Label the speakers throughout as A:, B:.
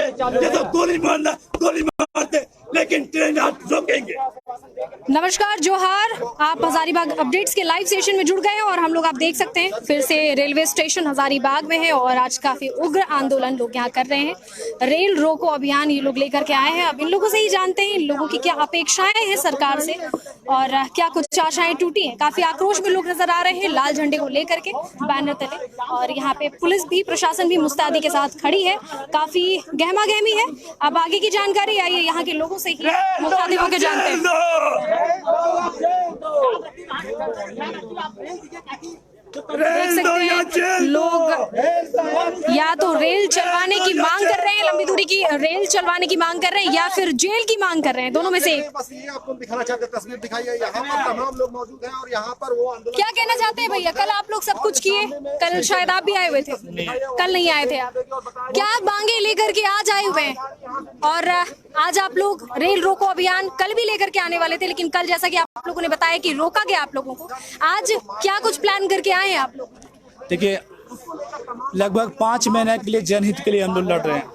A: ये तो गोली मारते, लेकिन ट्रेन आज रोकेंगे।
B: नमस्कार, जोहार। आप हजारीबाग अपडेट्स के लाइव सेशन में जुड़ गए हैं और हम लोग आप देख सकते हैं फिर से रेलवे स्टेशन हजारीबाग में है और आज काफी उग्र आंदोलन लोग यहाँ कर रहे हैं। रेल रोको अभियान ये लोग लेकर के आए हैं। अब इन लोगों से ही जानते हैं इन लोगों की क्या अपेक्षाएं हैं सरकार से और क्या कुछ आशाएं टूटी हैं। काफी आक्रोश में लोग नजर आ रहे हैं लाल झंडे को लेकर के बैनर तले, और यहाँ पे पुलिस भी, प्रशासन भी मुस्तैदी के साथ खड़ी है। काफी गहमा गहमी है। अब आगे की जानकारी आइए यहाँ के लोगों से ही मुखातिब होकर जानते हैं। देख सकते हैं लोग या तो रेल चलवाने की मांग कर रहे हैं, लंबी दूरी की रेल चलवाने की मांग कर रहे हैं, या फिर जेल की मांग कर रहे हैं। दोनों में से
C: बस ये आपको दिखाना चाहते हैं, तस्वीर दिखाइए। यहाँ पर तमाम लोग मौजूद हैं और यहाँ पर वो आंदोलन।
B: क्या कहना चाहते हैं भैया? कल आप लोग सब कुछ किए, कल शायद आप भी आए हुए थे, कल नहीं आए थे आप। क्या मांगे लेकर के आज आए हुए हैं? और आज आप लोग रेल रोको अभियान कल भी लेकर के आने वाले थे, लेकिन कल जैसा कि आप लोगों ने बताया कि रोका गया आप लोगों को, आज क्या कुछ प्लान करके आए हैं आप लोग?
D: देखिए, लगभग 5 महीने के लिए जनहित के लिए हम लोग लड़ रहे हैं।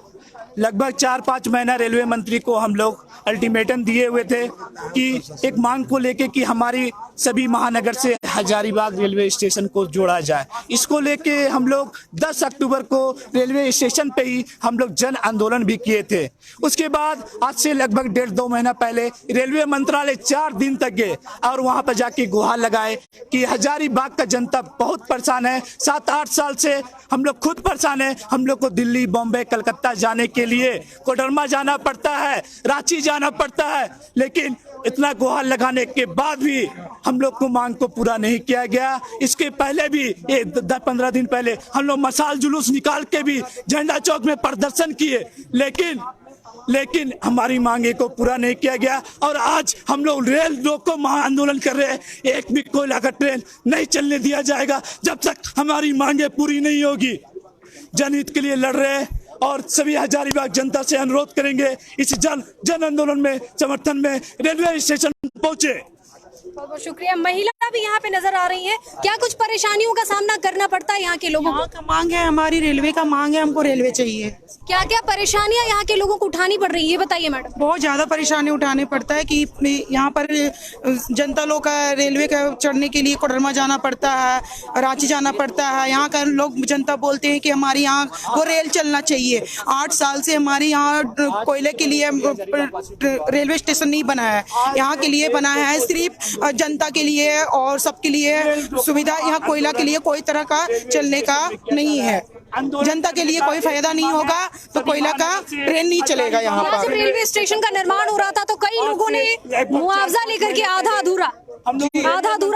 D: लगभग 4-5 महीना रेलवे मंत्री को हम लोग अल्टीमेटम दिए हुए थे कि एक मांग को लेके कि हमारी सभी महानगर से हजारीबाग रेलवे स्टेशन को जोड़ा जाए। इसको लेके हम लोग 10 अक्टूबर को रेलवे स्टेशन पे ही हम लोग जन आंदोलन भी किए थे। उसके बाद आज से लगभग 1.5-2 महीना पहले रेलवे मंत्रालय 4 दिन तक गए और वहां पर जाके गुहार लगाए कि हजारीबाग का जनता बहुत परेशान है। 7-8 साल से हम लोग खुद परेशान है। हम लोग को दिल्ली, बॉम्बे, कलकत्ता जाने के लिए कोडरमा जाना पड़ता है, रांची जाना पड़ता है, लेकिन इतना गुहार लगाने के बाद भी हम लोग को मांग को पूरा नहीं किया गया। इसके पहले भी 10-15 दिन पहले हम लोग मशाल जुलूस निकाल के भी झंडा चौक में प्रदर्शन किए, लेकिन हमारी मांगे को पूरा नहीं किया गया। और आज हम लोग रेल रोको महा आंदोलन कर रहे हैं। एक भी कोयला का ट्रेन नहीं चलने दिया जाएगा जब तक हमारी मांगे पूरी नहीं होगी। जनहित के लिए लड़ रहे हैं और सभी हजारीबाग जनता से अनुरोध करेंगे इस जन आंदोलन में समर्थन में रेलवे स्टेशन पहुंचे।
B: बहुत बहुत शुक्रिया। महिला भी यहाँ पे नजर आ रही है। क्या कुछ परेशानियों का सामना करना पड़ता है यहाँ के लोगों को?
E: का मांग है, हमारी रेलवे का मांग है, हमको रेलवे चाहिए।
B: क्या क्या परेशानियाँ यहाँ के लोगों को उठानी पड़ रही है, ये बताइए मैडम।
E: बहुत ज्यादा परेशानी उठाने पड़ता है कि यहाँ पर जनता लोग का रेलवे का चढ़ने के लिए कोडरमा जाना पड़ता है, रांची जाना पड़ता है। यहाँ का लोग जनता बोलते हैं कि हमारे यहाँ वो रेल चलना चाहिए। 8 साल से हमारे यहाँ कोयले के लिए रेलवे स्टेशन नहीं बना है, यहाँ के लिए बना है सिर्फ जनता के लिए और सबके लिए सुविधा। यहाँ कोयला के लिए कोई तरह का चलने का नहीं है। जनता के लिए कोई फायदा नहीं होगा तो कोयला का ट्रेन नहीं चलेगा यहाँ पर।
B: जब रेलवे स्टेशन का निर्माण हो रहा था तो कई लोगों ने मुआवजा लेकर के आधा अधूरा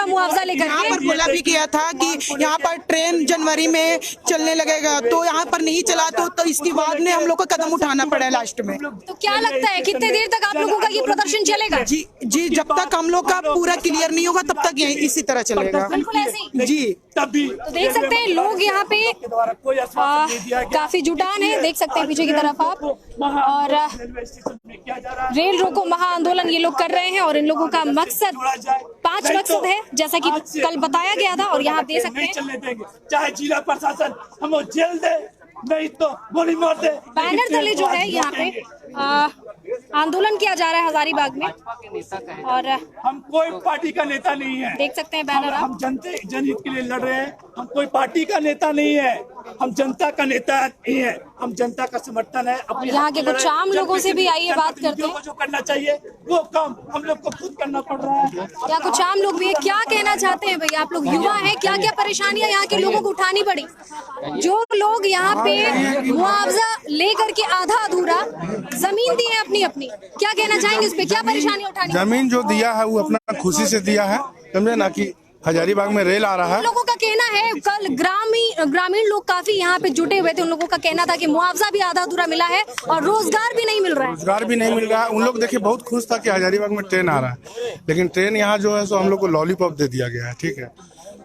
B: मुआवजा लेकर
E: यहाँ पर बोला भी किया था कि यहाँ पर ट्रेन जनवरी में चलने लगेगा, तो यहाँ पर नहीं चला तो इसके बाद में हम लोग को कदम उठाना पड़ा लास्ट में।
B: तो क्या लगता है कितने देर तक आप लोगों का ये प्रदर्शन चलेगा?
E: जी, जब तक हम लोग का पूरा क्लियर नहीं होगा तब तक ये इसी तरह चलेगा।
B: बिल्कुल ऐसे ही
E: जी।
B: तो देख सकते हैं लोग यहाँ पे काफी जुटान है, देख सकते हैं पीछे की तरफ आप। और रेल रोको महा आंदोलन ये लोग कर रहे हैं और इन लोगों का मकसद 5 मकसद है, जैसा कि कल बताया गया था। और यहाँ दे सकते हैं,
A: चाहे जिला प्रशासन हमें जेल दे, नहीं तो गोली मार दे।
B: बैनर तले जो है यहाँ पे आंदोलन किया जा रहा है हजारीबाग में। और
A: हम कोई पार्टी का नेता नहीं है,
B: देख सकते हैं बैनर।
A: हम जनहित के लिए लड़ रहे हैं। हम कोई पार्टी का नेता नहीं है, हम जनता का नेता नहीं है, हम जनता का समर्थन है।
B: और यहाँ के कुछ आम लोगों से भी आइए बात करते हैं।
A: जो करना चाहिए वो काम हम लोग को खुद करना पड़ रहा है।
B: क्या कुछ आम लोग भी है, क्या कहना चाहते हैं भैया? आप लोग युवा हैं, क्या क्या परेशानियां यहाँ के लोगों को उठानी पड़ी? जो लोग यहाँ पे मुआवजा लेकर के आधा अधूरा जमीन दी है अपनी, क्या कहना चाहेंगे उस पे? क्या परेशानी उठानी?
C: जमीन जो दिया है वो अपना खुशी से दिया है, समझे ना, कि हजारीबाग में रेल आ रहा है।
B: लोगों का कहना है, कल ग्रामीण लोग काफी यहाँ पे जुटे हुए थे, उन लोगों का कहना था कि मुआवजा भी आधा अधूरा मिला है और रोजगार भी नहीं मिल रहा है।
C: रोजगार भी नहीं मिल रहा है। उन लोग देखिए बहुत खुश था कि हजारीबाग में ट्रेन आ रहा है, लेकिन ट्रेन यहाँ जो है सो हम लोग को लॉलीपॉप दे दिया गया है। ठीक है,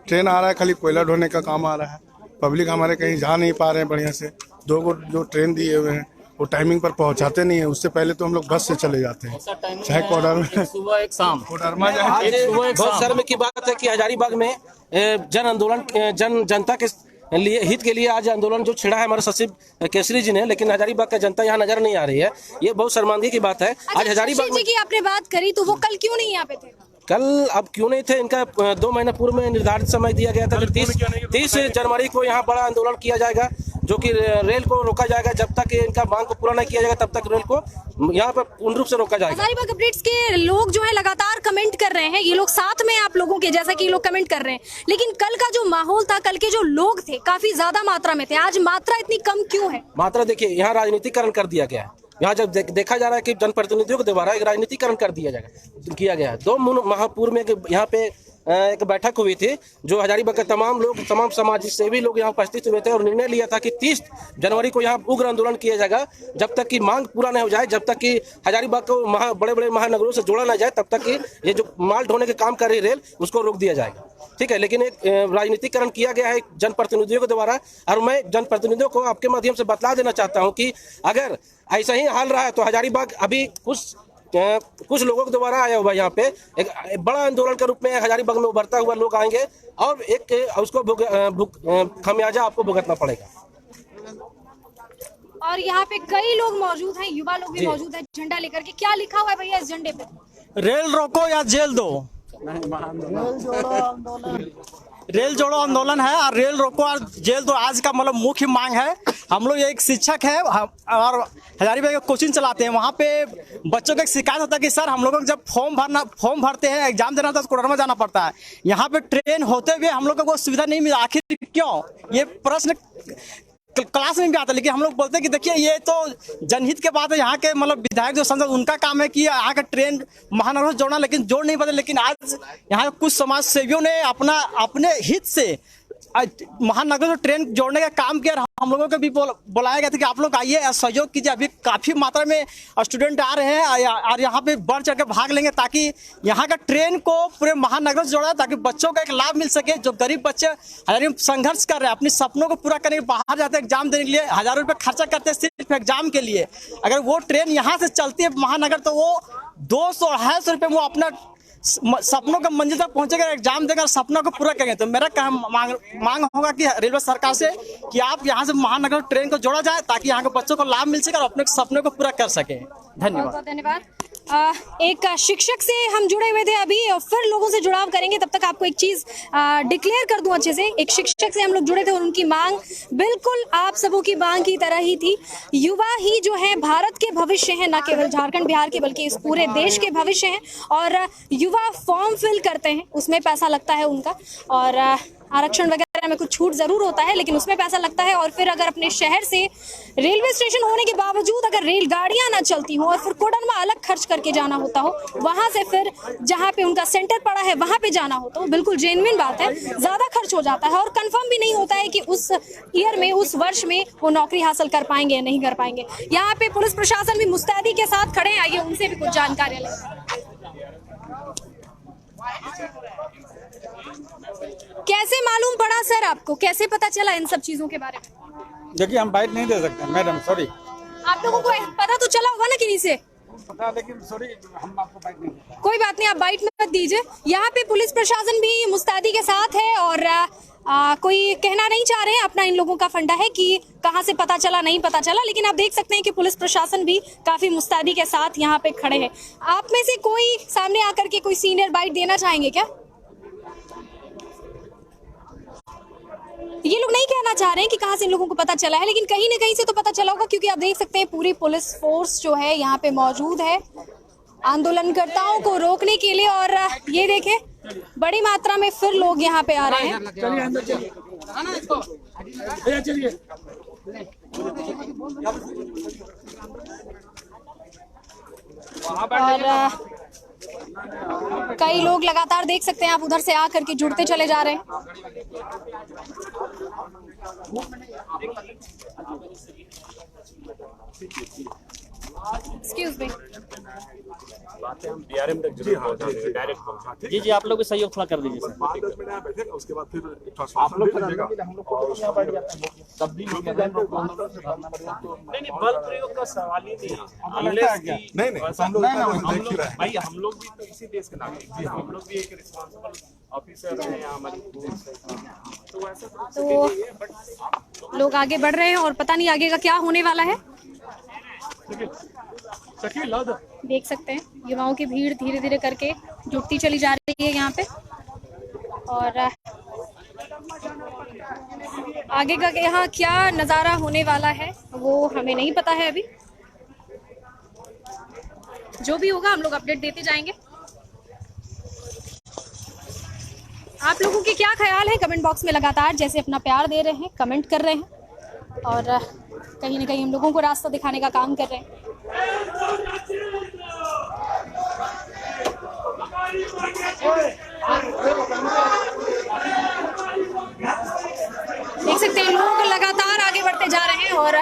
C: ट्रेन आ रहा है, खाली कोयला ढोने का काम आ रहा है। पब्लिक हमारे कहीं जा नहीं पा रहे हैं बढ़िया से। 2 गो जो ट्रेन दिए हुए हैं वो टाइमिंग पर पहुंचाते नहीं है। उससे पहले तो हम लोग बस से चले जाते हैं, चाहे कोडरमा
F: सुबह एक शाम
C: कोडरमा
F: बहुत शर्म की बात है कि हजारीबाग में जन आंदोलन जनता के लिए हित के लिए आज आंदोलन जो छिड़ा है हमारे सचिव केसरी जी ने, लेकिन हजारीबाग का जनता यहाँ नजर नहीं आ रही है। ये बहुत शर्मांदगी की बात है। आज हजारीबाग
B: जी की आपने बात करी तो वो कल क्यों नहीं यहाँ पे थे?
F: कल अब क्यों नहीं थे, इनका 2 महीने पूर्व में निर्धारित समय दिया गया था कि 30 जनवरी को यहाँ बड़ा आंदोलन किया जाएगा, जो कि रेल को रोका जाएगा। जब तक इनका मांग को पूरा नहीं किया जाएगा तब तक रेल को यहाँ पर पूर्ण रूप से रोका जाएगा।
B: हजारीबाग अपडेट्स के लोग जो है लगातार कमेंट कर रहे हैं, ये लोग साथ में आप लोगों के, जैसा कि ये लोग कमेंट कर रहे हैं, लेकिन कल का जो माहौल था, कल के जो लोग थे काफी ज्यादा मात्रा में थे, आज मात्रा इतनी कम क्यों है?
F: मात्रा देखिए, यहाँ राजनीतिकरण कर दिया गया है। यहाँ जब देखा जा रहा है कि जनप्रतिनिधियों के द्वारा एक राजनीतिकरण कर दिया जाएगा, किया गया है। 2 माह पूर्व में यहाँ पे एक बैठक हुई थी, जो हजारीबाग के तमाम लोग, तमाम समाज सेवी लोग यहाँ उपस्थित हुए थे और निर्णय लिया था कि 30 जनवरी को यहाँ उग्र आंदोलन किया जाएगा। जब तक कि मांग पूरा नहीं हो जाए, जब तक कि हजारीबाग को बड़े बड़े महानगरों से जोड़ा ना जाए, तब तक कि ये जो माल ढोने के काम कर रही रेल, उसको रोक दिया जाएगा। ठीक है, लेकिन एक राजनीतिकरण किया गया है जनप्रतिनिधियों के द्वारा। और मैं जनप्रतिनिधियों को आपके माध्यम से बतला देना चाहता हूँ कि अगर ऐसा ही हाल रहा है तो हजारीबाग अभी कुछ लोगों के द्वारा आया हुआ यहाँ पे एक बड़ा आंदोलन के रूप में हजारीबाग में उभरता हुआ लोग आएंगे और एक उसको खमियाजा आपको भुगतना पड़ेगा।
B: और यहाँ पे कई लोग मौजूद हैं, युवा लोग भी मौजूद हैं झंडा लेकर के। क्या लिखा हुआ है भैया इस झंडे पे?
G: रेल रोको या जेल दो। रेल जोड़ो आंदोलन है और रेल रोको और जेल दो आज का मतलब मुख्य मांग है। हम लोग एक शिक्षक है और हजारीबाग में कोचिंग चलाते हैं। वहाँ पे बच्चों को एक शिकायत होता है कि सर हम लोगों को जब फॉर्म भरते हैं, एग्जाम देना होता है तो कोडरमा जाना पड़ता है। यहाँ पे ट्रेन होते हुए हम लोग को सुविधा नहीं मिला, आखिर क्यों? ये प्रश्न क्लास में भी आता है। लेकिन हम लोग बोलते हैं कि देखिए ये तो जनहित के बात है। यहाँ के मतलब विधायक जो सांसद, उनका काम है कि यहाँ का ट्रेन महानगरों से जोड़ना, लेकिन जोड़ नहीं पाते। लेकिन आज यहाँ कुछ समाज सेवियों ने अपने हित से महानगर में ट्रेन जोड़ने का काम किया। हम लोगों को भी बुलाया गया था कि आप लोग आइए सहयोग कीजिए। अभी काफी मात्रा में स्टूडेंट आ रहे हैं और यहाँ पे बढ़ चढ़ के भाग लेंगे ताकि यहाँ का ट्रेन को पूरे महानगर से जोड़ा, ताकि बच्चों को एक लाभ मिल सके। जो गरीब बच्चे हजारों संघर्ष कर रहे हैं अपने सपनों को पूरा करने के, बाहर जाते हैं एग्जाम देने के लिए, हजारों रुपये खर्चा करते हैं सिर्फ एग्जाम के लिए। अगर वो ट्रेन यहाँ से चलती है महानगर तो वो 200-250 रुपये वो अपना सपनों के मंजिल तक पहुंचेगा, एग्जाम देकर सपनों को पूरा करेंगे। तो मेरा मांग होगा कि रेलवे सरकार से कि आप यहां से महानगर ट्रेन को जोड़ा जाए ताकि यहाँ के बच्चों को लाभ मिल सके और अपने सपनों को पूरा कर सके। धन्यवाद।
B: धन्यवाद। एक शिक्षक से हम जुड़े हुए थे अभी, और फिर लोगों से जुड़ाव करेंगे। तब तक आपको एक चीज डिक्लेयर कर दूं अच्छे से। एक शिक्षक से हम लोग जुड़े थे और उनकी मांग बिल्कुल आप सबों की मांग की तरह ही थी। युवा ही जो है भारत के भविष्य है, न केवल झारखंड बिहार के बल्कि इस पूरे देश के भविष्य है। और युवा फॉर्म फिल करते हैं, उसमें पैसा लगता है उनका, और आरक्षण वगैरह में कुछ छूट जरूर होता है लेकिन उसमें पैसा लगता है। और फिर अगर अपने शहर से रेलवे स्टेशन होने के बावजूद अगर रेलगाड़ियां ना चलती हो और फिर कोडरमा अलग खर्च करके जाना होता हो, वहां से फिर जहां पे उनका सेंटर पड़ा है वहां पे जाना हो, तो बिल्कुल जेन्युइन बात है, ज्यादा खर्च हो जाता है और कंफर्म भी नहीं होता है कि उस ईयर में, उस वर्ष में वो नौकरी हासिल कर पाएंगे या नहीं कर पाएंगे। यहाँ पे पुलिस प्रशासन भी मुस्तैदी के साथ खड़े हैं, आइए उनसे भी कुछ जानकारी लें। कैसे मालूम पड़ा सर आपको, कैसे पता चला इन सब चीजों के बारे में?
H: देखिए हम बाइट नहीं दे सकते मैडम, सॉरी।
B: आप लोगों को पता तो चला होगा ना किन्हीं से?
H: पता, लेकिन सॉरी हम आपको बाइट नहीं देते।
B: कोई बात नहीं, आप बाइट मत दीजिए। यहाँ पे पुलिस प्रशासन भी मुस्तैदी के साथ है और कोई कहना नहीं चाह रहे हैं। अपना इन लोगों का फंडा है कि कहाँ से पता चला नहीं पता चला, लेकिन आप देख सकते हैं कि पुलिस प्रशासन भी काफी मुस्तैदी के साथ यहाँ पे खड़े हैं। आप में से कोई सामने आकर के कोई सीनियर बाइट देना चाहेंगे क्या? ये लोग नहीं कहना चाह रहे हैं कि कहाँ से इन लोगों को पता चला है, लेकिन कहीं न कहीं से तो पता चला होगा, क्योंकि आप देख सकते हैं पूरी पुलिस फोर्स जो है यहाँ पे मौजूद है आंदोलनकर्ताओं को रोकने के लिए। और ये देखें बड़ी मात्रा में फिर लोग यहाँ पे आ रहे हैं।
A: चलिए अंदर चलिए, भैया चलिए।
B: और कई लोग लगातार देख सकते हैं आप उधर से आकर के जुड़ते चले जा रहे हैं। Excuse me.
I: जी जी, आप लोग भी सहयोग थोड़ा कर दीजिए सर।
J: 5-10 मिनट यहाँ बैठेगा, उसके बाद फिर आप लोग तब भी
I: नहीं, बल प्रयोग का सवाल ही नहीं है।
J: नहीं
I: भाई हम लोग भी तो इसी देश के नागरिक हैं, हम लोग भी एक रिस्पॉन्सिबल ऑफिसर हैं या हमारी फोर्स है, तो ऐसा
B: तो लोग आगे बढ़ रहे हैं और पता नहीं आगे का क्या होने वाला है। देख सकते हैं युवाओं की भीड़ धीरे धीरे करके जुटती चली जा रही है यहाँ पे, और आगे का यहाँ क्या नज़ारा होने वाला है वो हमें नहीं पता है अभी। जो भी होगा हम लोग अपडेट देते जाएंगे। आप लोगों के क्या ख्याल है कमेंट बॉक्स में लगातार जैसे अपना प्यार दे रहे हैं, कमेंट कर रहे हैं और कहीं ना कहीं हम लोगों को रास्ता दिखाने का काम कर रहे हैं। देख सकते हैं लोग लगातार आगे बढ़ते जा रहे हैं और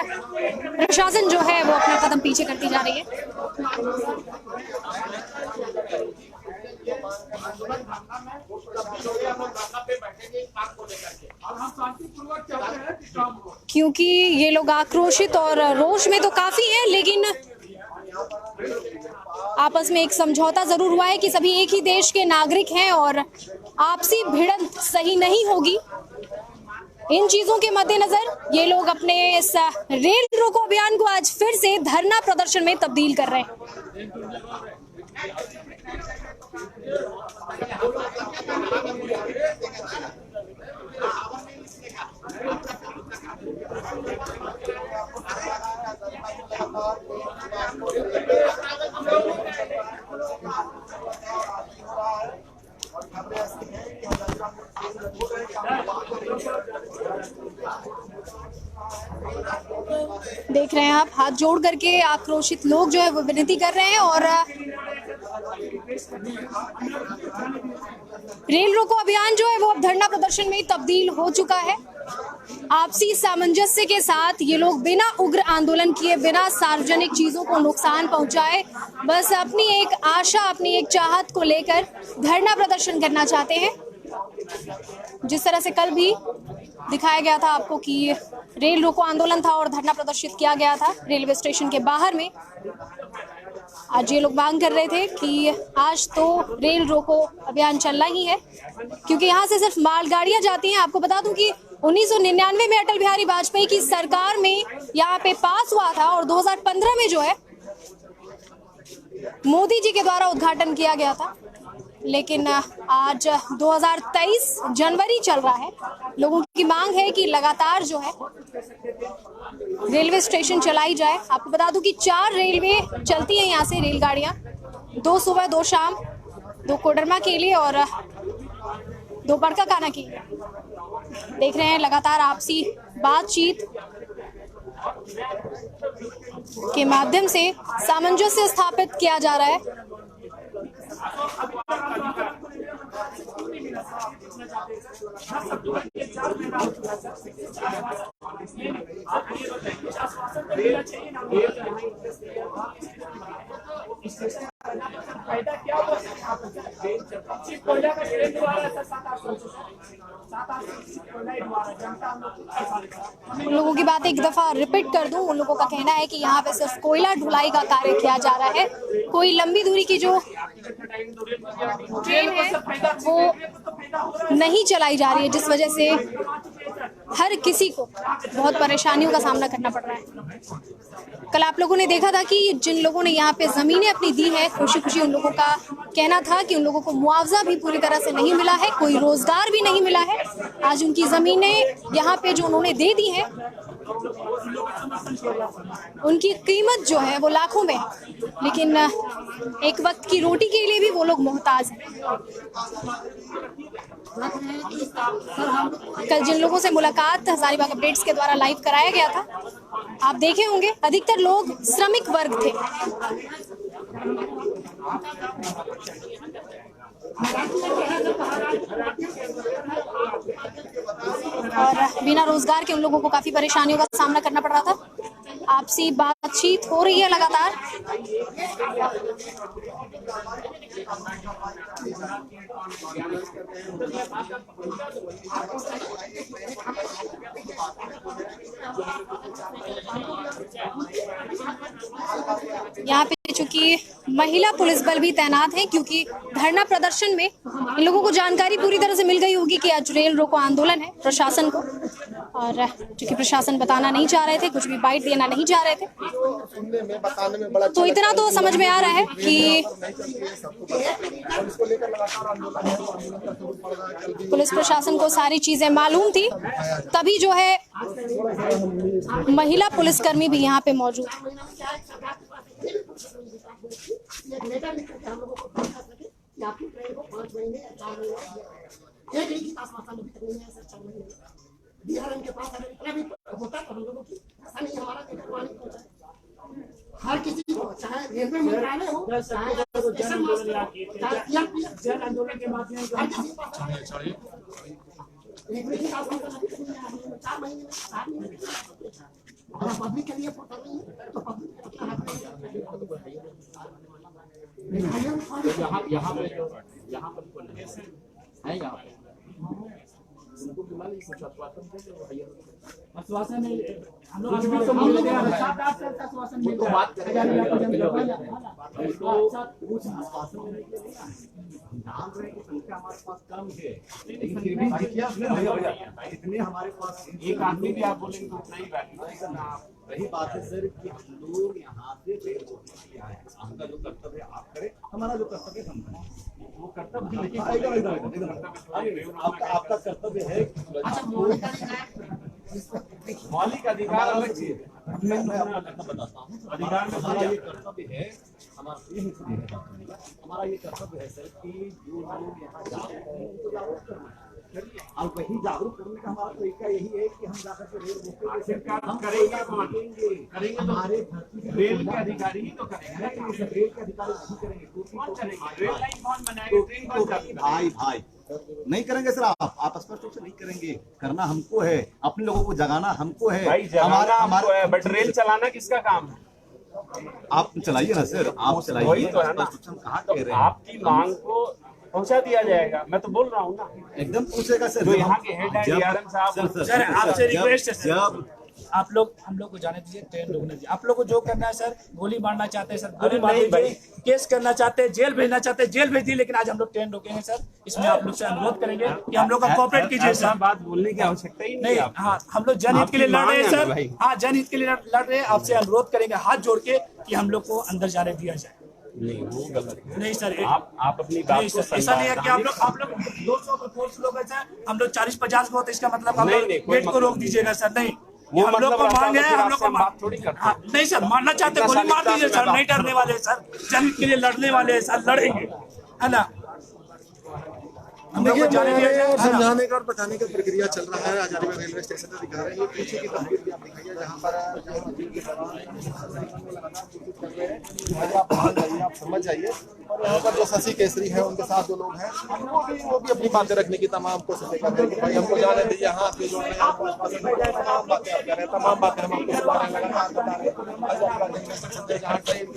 B: प्रशासन जो है वो अपना कदम पीछे करती जा रही है। क्योंकि ये लोग आक्रोशित और रोष में तो काफी हैं, लेकिन आपस में एक समझौता जरूर हुआ है कि सभी एक ही देश के नागरिक हैं और आपसी भिड़ंत सही नहीं होगी। इन चीजों के मद्देनजर ये लोग अपने इस रेल रोको अभियान को आज फिर से धरना प्रदर्शन में तब्दील कर रहे हैं। देख रहे हैं आप हाथ जोड़ करके आक्रोशित लोग जो है वो विनती कर रहे हैं और रेल रोको अभियान जो है वो अब धरना प्रदर्शन में तब्दील हो चुका है। आपसी सामंजस्य के साथ ये लोग बिना उग्र आंदोलन किए, बिना सार्वजनिक चीजों को नुकसान पहुंचाए, बस अपनी एक आशा, अपनी एक चाहत को लेकर धरना प्रदर्शन करना चाहते हैं। जिस तरह से कल भी दिखाया गया था आपको कि रेल रोको आंदोलन था और धरना प्रदर्शित किया गया था रेलवे स्टेशन के बाहर में, आज ये लोग मांग कर रहे थे कि आज तो रेल रोको अभियान चलना ही है, क्योंकि यहाँ से सिर्फ मालगाड़ियां जाती हैं। आपको बता दूं कि 1999 में अटल बिहारी वाजपेयी की सरकार में यहाँ पे पास हुआ था और 2015 में जो है मोदी जी के द्वारा उद्घाटन किया गया था, लेकिन आज 2023 जनवरी चल रहा है। लोगों की मांग है कि लगातार जो है रेलवे स्टेशन चलाई जाए। आपको बता दूं कि 4 रेलवे चलती हैं यहाँ से रेलगाड़ियां, 2 सुबह 2 शाम, 2 कोडरमा के लिए और 2 बड़का काना के लिए। देख रहे हैं लगातार आपसी बातचीत के माध्यम से सामंजस्य स्थापित किया जा रहा है। उन लोगों की बात एक दफा रिपीट कर दूं, उन लोगों का कहना है कि यहाँ पे सिर्फ कोयला ढुलाई का कार्य किया जा रहा है। कोई लंबी दूरी की जो ट्रेन है वो नहीं चलाई जा रही है, जिस वजह से हर किसी को बहुत परेशानियों का सामना करना पड़ रहा है। कल आप लोगों ने देखा था कि जिन लोगों ने यहाँ पे जमीनें अपनी दी है, खुशी खुशी उन लोगों का कहना था कि उन लोगों को मुआवजा भी पूरी तरह से नहीं मिला है, कोई रोजगार भी नहीं मिला है। आज उनकी जमीनें यहाँ पे जो उन्होंने दे दी हैं, उनकी कीमत जो है वो लाखों में है, लेकिन एक वक्त की रोटी के लिए भी वो लोग मोहताज हैं। कल जिन लोगों से मुलाकात हजारीबाग अपडेट्स के द्वारा लाइव कराया गया था, आप देखे होंगे अधिकतर लोग श्रमिक वर्ग थे। और बिना रोजगार के उन लोगों को काफी परेशानियों का सामना करना पड़ रहा था। आपसी बातचीत हो रही है लगातार। यहाँ पे चूंकि महिला पुलिस बल भी तैनात है, क्योंकि धरना प्रदर्शन में इन लोगों को जानकारी पूरी तरह से मिल गई होगी कि आज रेल रोको आंदोलन है प्रशासन को, और चूंकि प्रशासन बताना नहीं चाह रहे थे, कुछ भी बाइट देना नहीं चाह रहे थे, तो इतना तो समझ में आ रहा है कि पुलिस प्रशासन को सारी चीजें मालूम थी, तभी जो है महिला पुलिसकर्मी भी यहाँ पे मौजूद है।
K: हर किसी को, चाहे रेलवे मंत्रालय हो, चाहे जन आंदोलन के माध्यम से पब्लिक के लिए तो
D: आश्वासन हम लोग बात हमारे पास कम है, लेकिन फिर भी इतने हमारे पास एक आदमी भी आप बोलेंगे तो उतना ही वही बात है सर कि हम लोग यहाँ से रेल रोकने के लिए आए हैं। आपका जो कर्तव्य आप करें, हमारा जो कर्तव्य हम करें, वो कर्तव्य आपका कर्तव्य है। मौलिक अधिकार अलग चीज है, मैं आपको बताता हूँ। अधिकार में हमारा ये कर्तव्य है, हमारा ये कर्तव्य है सर कि जो लोग यहाँ जागरूक हैं उनको जागरूक करना, और वही जागरूक करने का हमारा तरीका यही है कि हम जाकर के रेल रोकेंगे। हम करेंगे हमारे रेल के अधिकारी ही तो करेंगे, रेल के अधिकारी नहीं करेंगे, कौन करेंगे? रेल लाइन कौन बनाएगा? भाई नहीं करेंगे सर, आप स्पष्ट रूप से नहीं करेंगे। करना हमको है, अपने लोगों को जगाना हमको है, हमारा है, बट रेल चलाना किसका काम है? आप चलाइए ना सर, आप चलाइए तो है ना। कहाँ कह रहे हैं? आपकी मांग को पहुंचा दिया जाएगा, मैं तो बोल रहा हूँ ना, एकदम पहुंचेगा सर। जो यहाँ के हेड है डीआरएम साहब, सर आपसे रिक्वेस्ट है सर, आप लोग हम लोग को जाने दीजिए, ट्रेन रोकने दीजिए। आप लोग को जो करना है सर, गोली मारना चाहते हैं सर गोली मार दीजिए, केस करना चाहते हैं जेल भेजना चाहते हैं जेल भेज दिए, लेकिन आज हम लोग ट्रेन रोकेंगे सर। इसमें आप लोग से अनुरोध करेंगे कि हम लोग का कोऑपरेट कीजिए सर। बात बोलने की आवश्यकता ही नहीं। हाँ, हम लोग जनहित के लिए लड़ रहे हैं सर, हाँ जनहित के लिए लड़ रहे हैं। आपसे अनुरोध करेंगे हाथ जोड़ के कि हम लोग को अंदर जाने दिया जाए। नहीं वो गलत है। नहीं सर, आप अपनी बात को ऐसा नहीं है कि आप लोग 200 को फोर्स लोग हैं, हम लोग 40-50 को, तो इसका मतलब हम लोग गेट को रोक दीजिएगा सर। नहीं, हम लोग को मांग है, हम लोग को बात थोड़ी करते हैं। नहीं सर, मारना चाहते गोली मार दीजिए सर, नहीं डरने वाले सर, जनहित के लिए लड़ने वाले सर, लड़ेंगे है ना।
J: देखिए समझाने का और बताने का प्रक्रिया चल रहा है। हजारीबाग रेलवे स्टेशन पर दिखा रहे हैं, पीछे की तस्वीर भी आप दिखाइए जहाँ पर आप मान जाइए, आप समझ जाइए। और यहाँ पर जो शशि केसरी है, उनके साथ जो लोग हैं, वो भी अपनी बातें रखने की तमाम कोशिशें कर रहे हैं कि भाई हमको जाने दीजिए, यहाँ पे जो तमाम बातें आप कह रहे हैं, तमाम बातें हम आपको सुना रहे हैं, लगातार बता रहे हैं। जहाँ ट्रेन के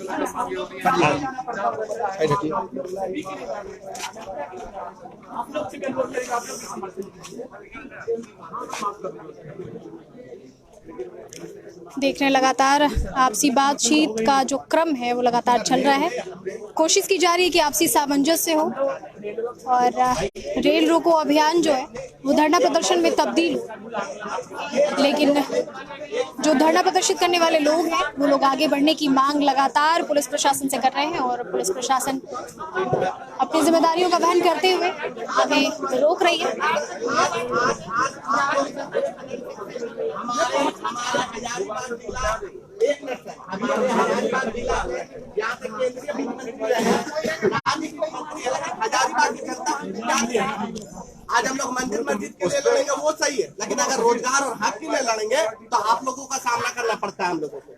B: देख रहे हैं लगातार आपसी बातचीत का जो क्रम है वो लगातार चल रहा है। कोशिश की जा रही है कि आपसी सामंजस्य हो और रेल रोको अभियान जो है वो धरना प्रदर्शन में तब्दील हो। लेकिन जो धरना प्रदर्शित करने वाले लोग हैं वो लोग आगे बढ़ने की मांग लगातार पुलिस प्रशासन से कर रहे हैं, और पुलिस प्रशासन अपनी जिम्मेदारियों का वहन करते हुए आगे रोक रही है।
K: आज हम लोग मंदिर मस्जिद के लिए लड़ेंगे वो सही है, लेकिन अगर रोजगार और हक के लिए लड़ेंगे तो आप लोगों का सामना करना पड़ता है हम लोगों को।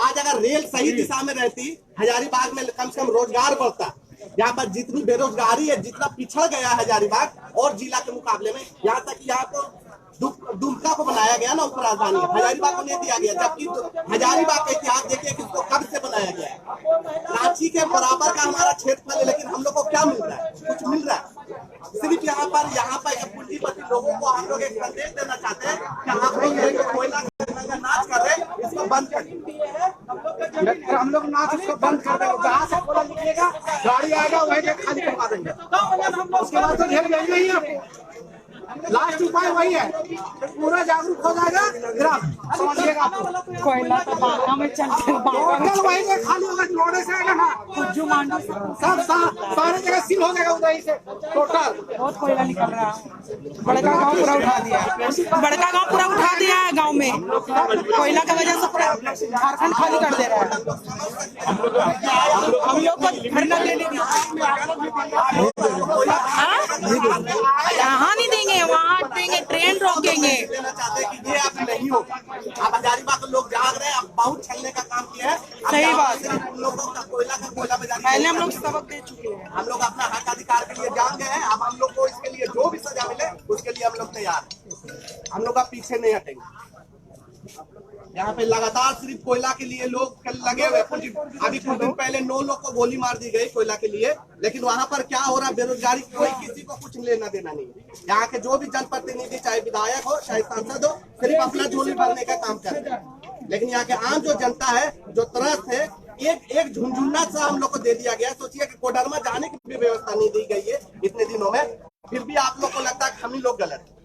K: आज अगर रेल सही दिशा में रहती, हजारीबाग में कम से कम रोजगार बढ़ता। यहाँ पर जितनी बेरोजगारी है, जितना पिछड़ गया है हजारीबाग और जिला के मुकाबले में, यहाँ तक यहाँ को दुमका को बनाया गया ना उप राजधानी, हजारीबाग को नहीं दिया गया, जबकि हजारीबाग का इतिहास देखिए कि इसको कब से बनाया गया है। रांची के बराबर का हमारा क्षेत्रफल है, लेकिन हम लोग को क्या मिल रहा है? कुछ मिल रहा है सिर्फ यहाँ पर पूंजीपति लोगों को हम लोग एक संदेश देना चाहते हैं कि आप लोग कोयला नाच कर रहे हैं, इसको बंद कर।
H: हम लोग नाच इसको बंद कर देंगे, जहाँ से कोयला निकलेगा गाड़ी आएगा वही खाली करवा देंगे, उसके बाद तो झेल जाएंगे ही आपको। लास्ट उपाय वही है, पूरा जागरूक हो जाएगा, समझिएगा।
E: कोयला तो बागा में चलते
H: टोटल वही से खाली होगा, लोड़े से आएगा ना, सब सारे जगह सील हो जाएगा उधर से टोटल।
E: बहुत कोयला निकल रहा है, बड़का गांव पूरा उठा दिया है गांव में, कोयला की वजह से पूरा झारखंड खाली कर दे रहा है। हम लोग को धरना देने यहाँ नहीं देंगे, वहाँ देंगे, ट्रेन रोकेंगे।
K: देना चाहते हैं कि ये अब नहीं होगा। अब हजारीबाग के लोग जाग रहे हैं, अब बहुत छलने का काम किया है।
E: सही बात है,
K: हम लोगों का कोयला बाजारी
E: पहले हम लोग सबक दे चुके हैं।
K: हम लोग अपना हक अधिकार के लिए जान गए हैं। अब हम लोग को इसके लिए जो भी सजा मिले उसके लिए हम लोग तैयार हैं। हम लोग का पीछे नहीं हटेंगे। यहाँ पे लगातार सिर्फ कोयला के लिए लोग लगे हुए। अभी कुछ दिन पहले 9 लोग को गोली मार दी गई कोयला के लिए, लेकिन वहाँ पर क्या हो रहा है? बेरोजगारी, कोई किसी को कुछ लेना देना नहीं है। यहाँ के जो भी जनप्रतिनिधि, चाहे विधायक हो चाहे सांसद हो, सिर्फ अपना झोली भरने का काम कर रहे हैं। लेकिन यहाँ के आम जो जनता है, जो त्रस्त है, एक झुंझुन्ना सा हम लोग को दे दिया गया। सोचिए कि कोडरमा जाने की भी व्यवस्था नहीं दी गई है इतने दिनों में, फिर भी आप लोग को लगता है कि हम ही लोग गलत है।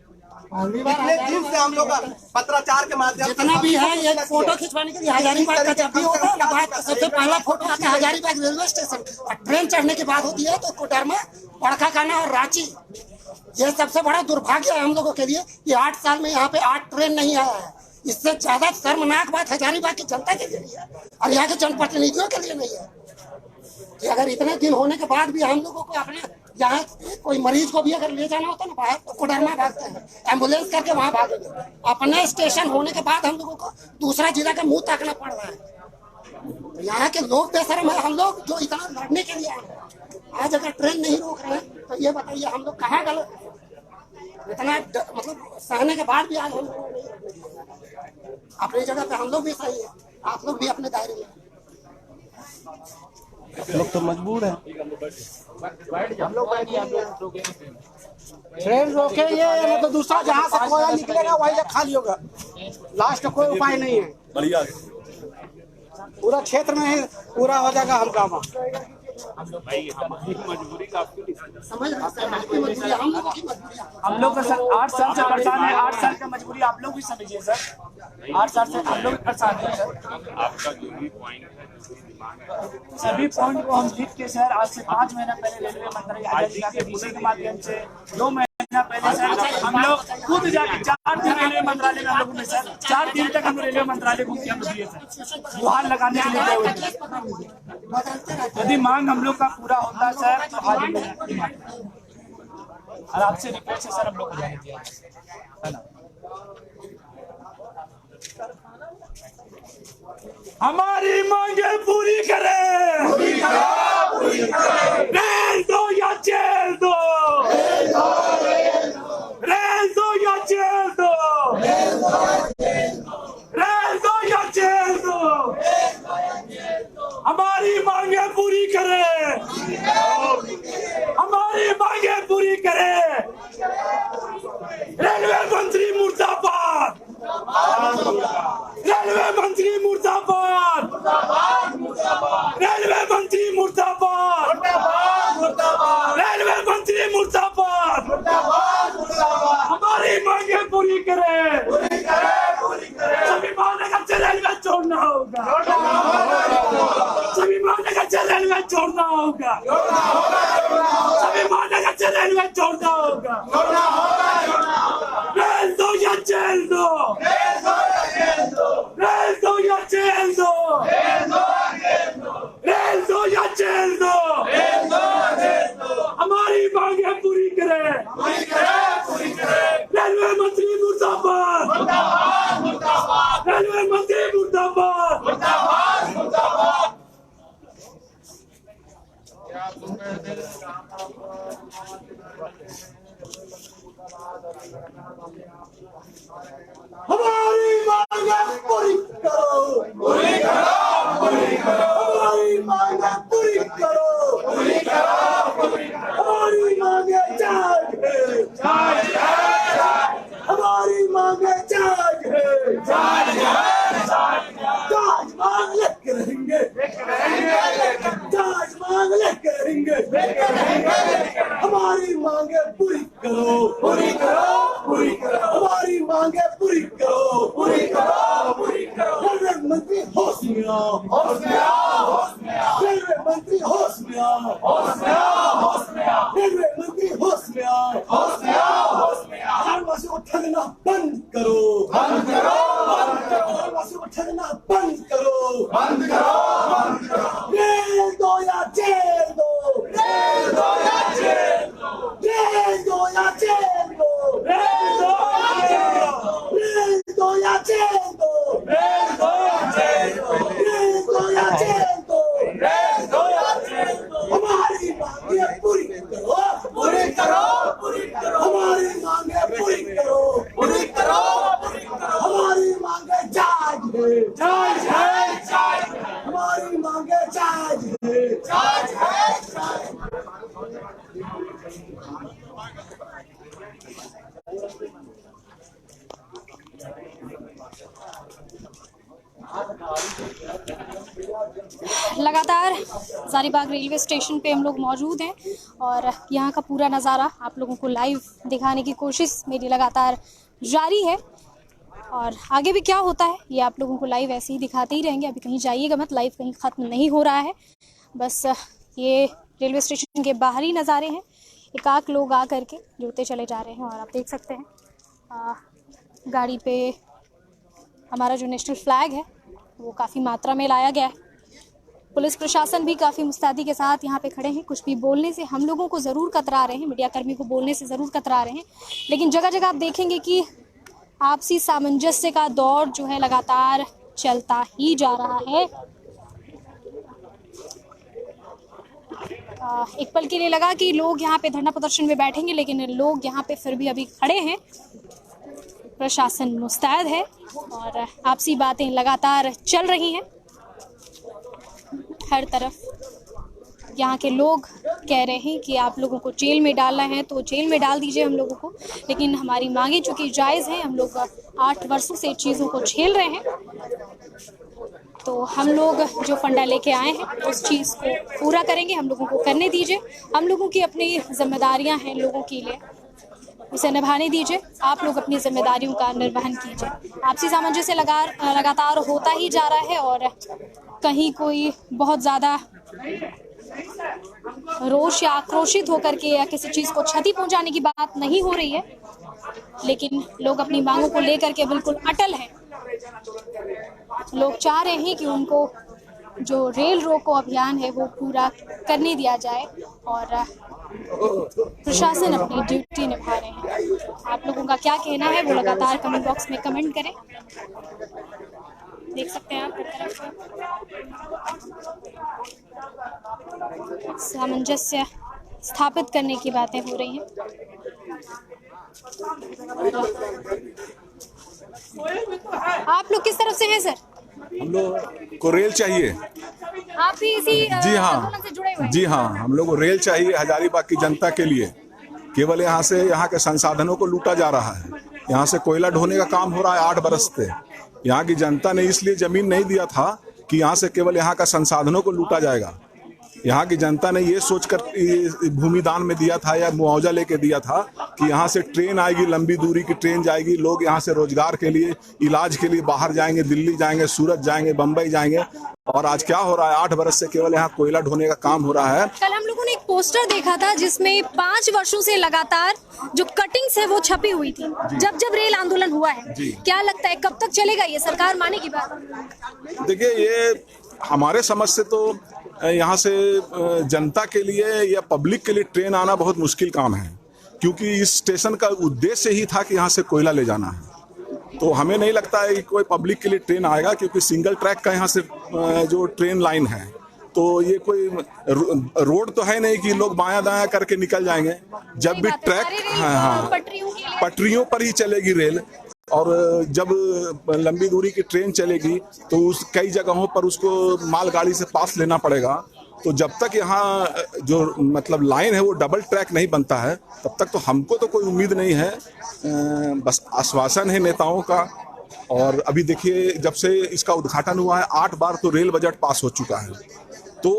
K: इतने दिन से हम लोग पत्राचार के माध्यम से
L: जितना भी है, ये फोटो खिंचवाने के लिए हजारीबाग का जब भी होता है, सबसे पहला फोटो आता है हजारीबाग रेलवे स्टेशन, और ट्रेन चढ़ने की बात होती है तो कोडरमा, पड़काकाना और रांची। ये सबसे बड़ा दुर्भाग्य है हम लोगों के लिए कि 8 साल में यहाँ पे 8 ट्रेन नहीं आया है। इससे ज्यादा शर्मनाक बात हजारीबाग की जनता के लिए है और यहाँ के जनप्रतिनिधियों के लिए नहीं है कि अगर इतने दिन होने के बाद भी हम लोगों को अपने यहाँ कोई मरीज को भी अगर ले जाना होता ना बाहर, तो कोडरमा भागते हैं, एम्बुलेंस करके वहाँ भागेंगे। अपने स्टेशन होने के बाद हम लोगों को दूसरा जिला का मुंह ताकना पड़ रहा है। तो यहाँ के लोग बेशरम है। हम लोग जो इतना लड़ने के लिए आए हैं, आज अगर ट्रेन नहीं रोक रहे हैं तो ये बताइए हम लोग कहाँ गलत है? इतना मतलब सहने के बाद भी आज हम लोग नहीं रोकने दिए। अपनी जगह पे हम लोग भी सही है, आप लोग भी अपने दायरे में।
F: लोग तो मजबूर है।
H: हम लोग ट्रेन रोकेंगे या तो दूसरा जहाँ से कोयला निकलेगा वही खाली होगा। लास्ट कोई उपाय नहीं है, पूरा क्षेत्र में ही पूरा हो जाएगा हम काम।
I: भाई हमारी मजबूरी काफी
L: समझ रहे
D: हम लोग का सर 8 साल से परेशान है। 8 साल का मजबूरी आप लोग भी समझिए सर। 8 साल से हम लोग भी परेशान हैं सर।
I: आपका जो भी पॉइंट है,
D: सभी पॉइंट को हम लिख के सर आज से 5 महीना पहले रेलवे मंत्री हजारीबाग के डीसी के माध्यम से 2 महीना पहले सर हम लोग खुद जाके 4 दिन रेलवे मंत्रालय में हम लोगों ने सर 4 दिन तक हम रेलवे मंत्रालय घूम के हम दिए सर, गुहार लगाने के लिए गए हुए थे। यदि मांग हम लोग का पूरा होता है सर तो आज हम लोग, और आपसे रिक्वेस्ट है सर हम लोग को जाने दिया है ना। हमारी मांगे पूरी करें, रेल दो या जेल दो, रेल दो या जेल दो, रेल दो या जेल दो, हमारी मांगे पूरी करें, हमारी मांगे पूरी करें। रेलवे मंत्री मुर्दाबाद, रेलवे मंत्री मुर्दाबाद, रेलवे मंत्री मुर्दाबाद, रेलवे मंत्री मुर्दाबाद, हमारी मांगे पूरी करें। सभी मांगे कच्चे रेलवे छोड़ना होगा, सभी मांगे कच्चे रेलवे छोड़ना होगा, सभी मांगे कच्चे रेलवे छोड़ना होगा। रेल दो या जेल दो, रेल दो या जेल दो, रेल दो या जेल दो, हमारी मांगे पूरी करें। रेलवे मंत्री मुर्दाबाद, रेलवे मंत्री मुर्दाबाद।
A: मांगे पूरी करो, पूरी करो, पूरी करो। हमारी मांगे जाग है, हमारी मांगे जाग है, ताज मांग लेके रहेंगे, ताज मांग लेके रहेंगे। हमारी मांगे पूरी करो, पूरी करो, पूरी करो। हमारी मांगे पूरी करो, पूरी करो, पूरी करो। रेलवे मंत्री होश में आओ, होश में आओ, होश में आओ। रेलवे मंत्री होश में आओ, होश में आओ, होश में आओ। रेलवे मंत्री होश में आओ, होश में आओ, होश में आओ। हरवासी को ठगना बंद करो, बंद करो, बंद करो। हरवासी को ठगना बंद करो, बंद करो, बंद करो। रेल दो या जेल दो, रेल दो या जेल दो, रेल दो या जेल दो, रेल दो या जेल दो, रेल दो या जेल दो, रेल दो या जेल दो, रेल दो या जेल दो, रेल दो या जेल दो। हमारी मांगे पूरी करो, पूरी करो, पूरी करो। हमारी मांगे पूरी करो, पूरी करो, पूरी करो। हमारी मांगे जाग है, जाग है, जाग है। हमारी मांगे जाग है, जाग है, जाग है।
B: लगातार हजारीबाग रेलवे स्टेशन पे हम लोग मौजूद हैं और यहाँ का पूरा नज़ारा आप लोगों को लाइव दिखाने की कोशिश मेरी लगातार जारी है और आगे भी क्या होता है ये आप लोगों को लाइव ऐसे ही दिखाते ही रहेंगे। अभी कहीं जाइएगा मत, लाइव कहीं ख़त्म नहीं हो रहा है। बस ये रेलवे स्टेशन के बाहरी नज़ारे हैं, एकाक लोग आ करके जुड़ते चले जा रहे हैं और आप देख सकते हैं गाड़ी पे हमारा जो नेशनल फ्लैग है वो काफ़ी मात्रा में लाया गया है। पुलिस प्रशासन भी काफ़ी मुस्तैदी के साथ यहाँ पे खड़े हैं। कुछ भी बोलने से हम लोगों को ज़रूर कतरा रहे हैं, मीडिया कर्मी को बोलने से ज़रूर कतरा रहे हैं, लेकिन जगह जगह आप देखेंगे कि आपसी सामंजस्य का दौर जो है लगातार चलता ही जा रहा है। एक पल के लिए लगा कि लोग यहाँ पे धरना प्रदर्शन में बैठेंगे, लेकिन लोग यहाँ पे फिर भी अभी खड़े हैं। प्रशासन मुस्तैद है और आपसी बातें लगातार चल रही हैं। हर तरफ यहाँ के लोग कह रहे हैं कि आप लोगों को जेल में डालना है तो जेल में डाल दीजिए हम लोगों को, लेकिन हमारी मांगे चूँकि जायज़ हैं, हम लोग 8 वर्षों से चीज़ों को झेल रहे हैं, तो हम लोग जो फंडा लेके आए हैं उस चीज़ को पूरा करेंगे। हम लोगों को करने दीजिए, हम लोगों की अपनी जिम्मेदारियां हैं लोगों के लिए, उसे निभाने दीजिए। आप लोग अपनी जिम्मेदारियों का निर्वहन कीजिए। आपसी सामंजस्य लगातार होता ही जा रहा है और कहीं कोई बहुत ज़्यादा रोष या आक्रोशित होकर के या किसी चीज़ को क्षति पहुंचाने की बात नहीं हो रही है, लेकिन लोग अपनी मांगों को लेकर के बिल्कुल अटल हैं। लोग चाह रहे हैं कि उनको जो रेल रोको अभियान है वो पूरा करने दिया जाए और प्रशासन अपनी ड्यूटी निभा रहे हैं। आप लोगों का क्या कहना है वो लगातार कमेंट बॉक्स में कमेंट करें। देख सकते हैं आप हर तरफ सामंजस्य स्थापित करने की बातें हो रही हैं। आप लोग किस तरफ से हैं सर?
M: हम लोग को रेल चाहिए।
B: आप भी इसी
M: जी हाँ,
B: आंदोलन से जुड़े हुए हैं?
M: जी हाँ, हम लोग को रेल चाहिए हजारीबाग की जनता के लिए। केवल यहाँ से यहाँ के संसाधनों को लूटा जा रहा है। यहाँ से कोयला ढोने का काम हो रहा है 8 बरस से। यहाँ की जनता ने इसलिए जमीन नहीं दिया था कि यहाँ से केवल यहाँ का संसाधनों को लूटा जाएगा। यहाँ की जनता ने ये सोचकर भूमि दान में दिया था या मुआवजा लेके दिया था कि यहाँ से ट्रेन आएगी, लंबी दूरी की ट्रेन जाएगी, लोग यहाँ से रोजगार के लिए, इलाज के लिए बाहर जाएंगे, दिल्ली जाएंगे, सूरत जाएंगे, बम्बई जाएंगे। और आज क्या हो रहा है, 8 बरस से केवल यहाँ कोयला ढोने का काम हो रहा है।
B: कल हम लोगों ने एक पोस्टर देखा था जिसमें 5 वर्षों से लगातार जो कटिंग्स है वो छपी हुई थी जब जब रेल आंदोलन हुआ है। क्या लगता है कब तक चलेगा ये, सरकार मानेगी बात?
M: देखिए, ये हमारे समझ से तो यहाँ से जनता के लिए या पब्लिक के लिए ट्रेन आना बहुत मुश्किल काम है, क्योंकि इस स्टेशन का उद्देश्य ही था कि यहाँ से कोयला ले जाना है। तो हमें नहीं लगता है कि कोई पब्लिक के लिए ट्रेन आएगा, क्योंकि सिंगल ट्रैक का यहाँ से जो ट्रेन लाइन है, तो ये कोई रोड तो है नहीं कि लोग बायां दायां करके निकल जाएंगे। जब भी ट्रैक, हाँ, पटरियों पर ही चलेगी रेल। और जब लंबी दूरी की ट्रेन चलेगी तो उस कई जगहों पर उसको मालगाड़ी से पास लेना पड़ेगा। तो जब तक यहाँ जो मतलब लाइन है वो डबल ट्रैक नहीं बनता है तब तक तो हमको तो कोई उम्मीद नहीं है। बस आश्वासन है नेताओं का। और अभी देखिए जब से इसका उद्घाटन हुआ है 8 बार तो रेल बजट पास हो चुका है। तो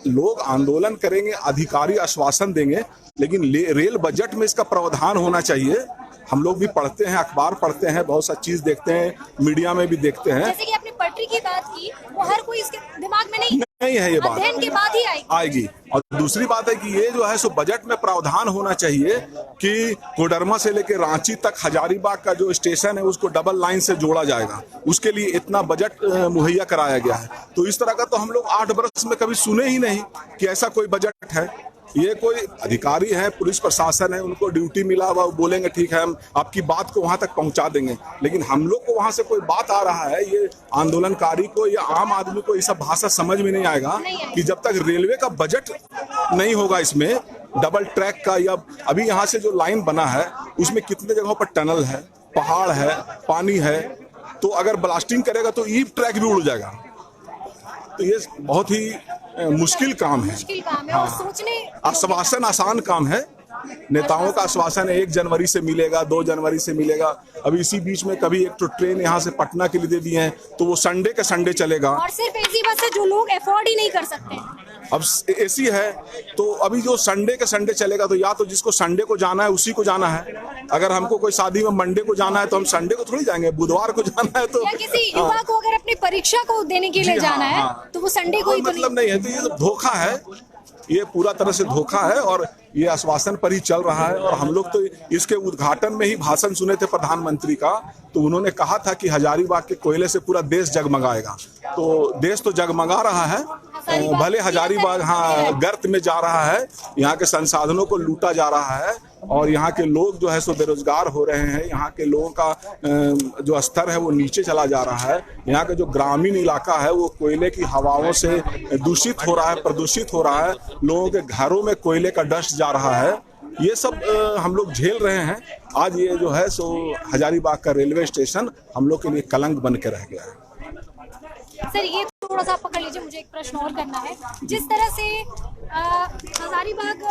M: लोग आंदोलन करेंगे, अधिकारी आश्वासन देंगे, लेकिन रेल बजट में इसका प्रावधान होना चाहिए। हम लोग भी पढ़ते हैं, अखबार पढ़ते हैं, बहुत सा चीज देखते हैं, मीडिया में भी देखते हैं।
B: जैसे कि आपने पटरी की बात की, वो हर कोई इसके दिमाग में नहीं
M: है, ये बात
B: अध्ययन के बाद ही
M: आएगी। और दूसरी बात है कि ये जो है सो बजट में प्रावधान होना चाहिए कि कोडरमा से लेकर रांची तक हजारीबाग का जो स्टेशन है उसको डबल लाइन से जोड़ा जाएगा। उसके लिए इतना बजट मुहैया कराया गया है। तो इस तरह का तो हम लोग 8 वर्ष में कभी सुने ही नहीं कि ऐसा कोई बजट है। ये कोई अधिकारी है, पुलिस प्रशासन है, उनको ड्यूटी मिला हुआ, वो बोलेंगे ठीक है हम आपकी बात को वहां तक पहुंचा देंगे। लेकिन हम लोग को वहां से कोई बात आ रहा है, ये आंदोलनकारी को या आम आदमी को ये सब भाषा समझ में नहीं आएगा कि जब तक रेलवे का बजट नहीं होगा इसमें डबल ट्रैक का, या अभी यहाँ से जो लाइन बना है उसमें कितने जगहों पर टनल है, पहाड़ है, पानी है। तो अगर ब्लास्टिंग करेगा तो ईव ट्रैक भी उड़ जाएगा। तो ये बहुत ही मुश्किल काम है।
B: और सोचने
M: आश्वासन आसान काम है। नेताओं का आश्वासन 1 जनवरी से मिलेगा, 2 जनवरी से मिलेगा। अभी इसी बीच में कभी एक तो ट्रेन यहाँ से पटना के लिए दे दी है तो वो संडे के संडे चलेगा।
B: और सिर्फ एसी बस है जो लोग अफोर्ड ही नहीं कर सकते।
M: अब एसी है तो अभी जो संडे के संडे चलेगा तो या तो जिसको संडे को जाना है उसी को जाना है। अगर हमको कोई शादी में मंडे को जाना है तो हम संडे को थोड़ी जाएंगे, बुधवार को जाना है तो।
B: या किसी युवा को अगर अपनी परीक्षा को देने के लिए जाना है तो वो संडे को ही
M: मतलब नहीं है। तो ये धोखा है, ये पूरा तरह से धोखा है और ये आश्वासन पर ही चल रहा है। और हम लोग तो इसके उद्घाटन में ही भाषण सुने थे प्रधानमंत्री का, तो उन्होंने कहा था कि हजारीबाग के कोयले से पूरा देश जगमगाएगा। तो देश तो जगमगा रहा है, भले हजारीबाग गर्त में जा रहा है, यहाँ के संसाधनों को लूटा जा रहा है और यहाँ के लोग जो है सो बेरोजगार हो रहे हैं। यहाँ के लोगों का जो स्तर है वो नीचे चला जा रहा है। यहाँ का जो ग्रामीण इलाका है वो कोयले की हवाओं से दूषित हो रहा है, प्रदूषित हो रहा है। लोगों के घरों में कोयले का डस्ट जा रहा है। ये सब हम लोग झेल रहे हैं। आज ये जो है सो हजारीबाग का रेलवे स्टेशन हम लोग के लिए कलंक बन के रह गया है।
B: सर ये थोड़ा सा पकड़ लीजिए, मुझे एक प्रश्न और करना है। जिस तरह से हजारीबाग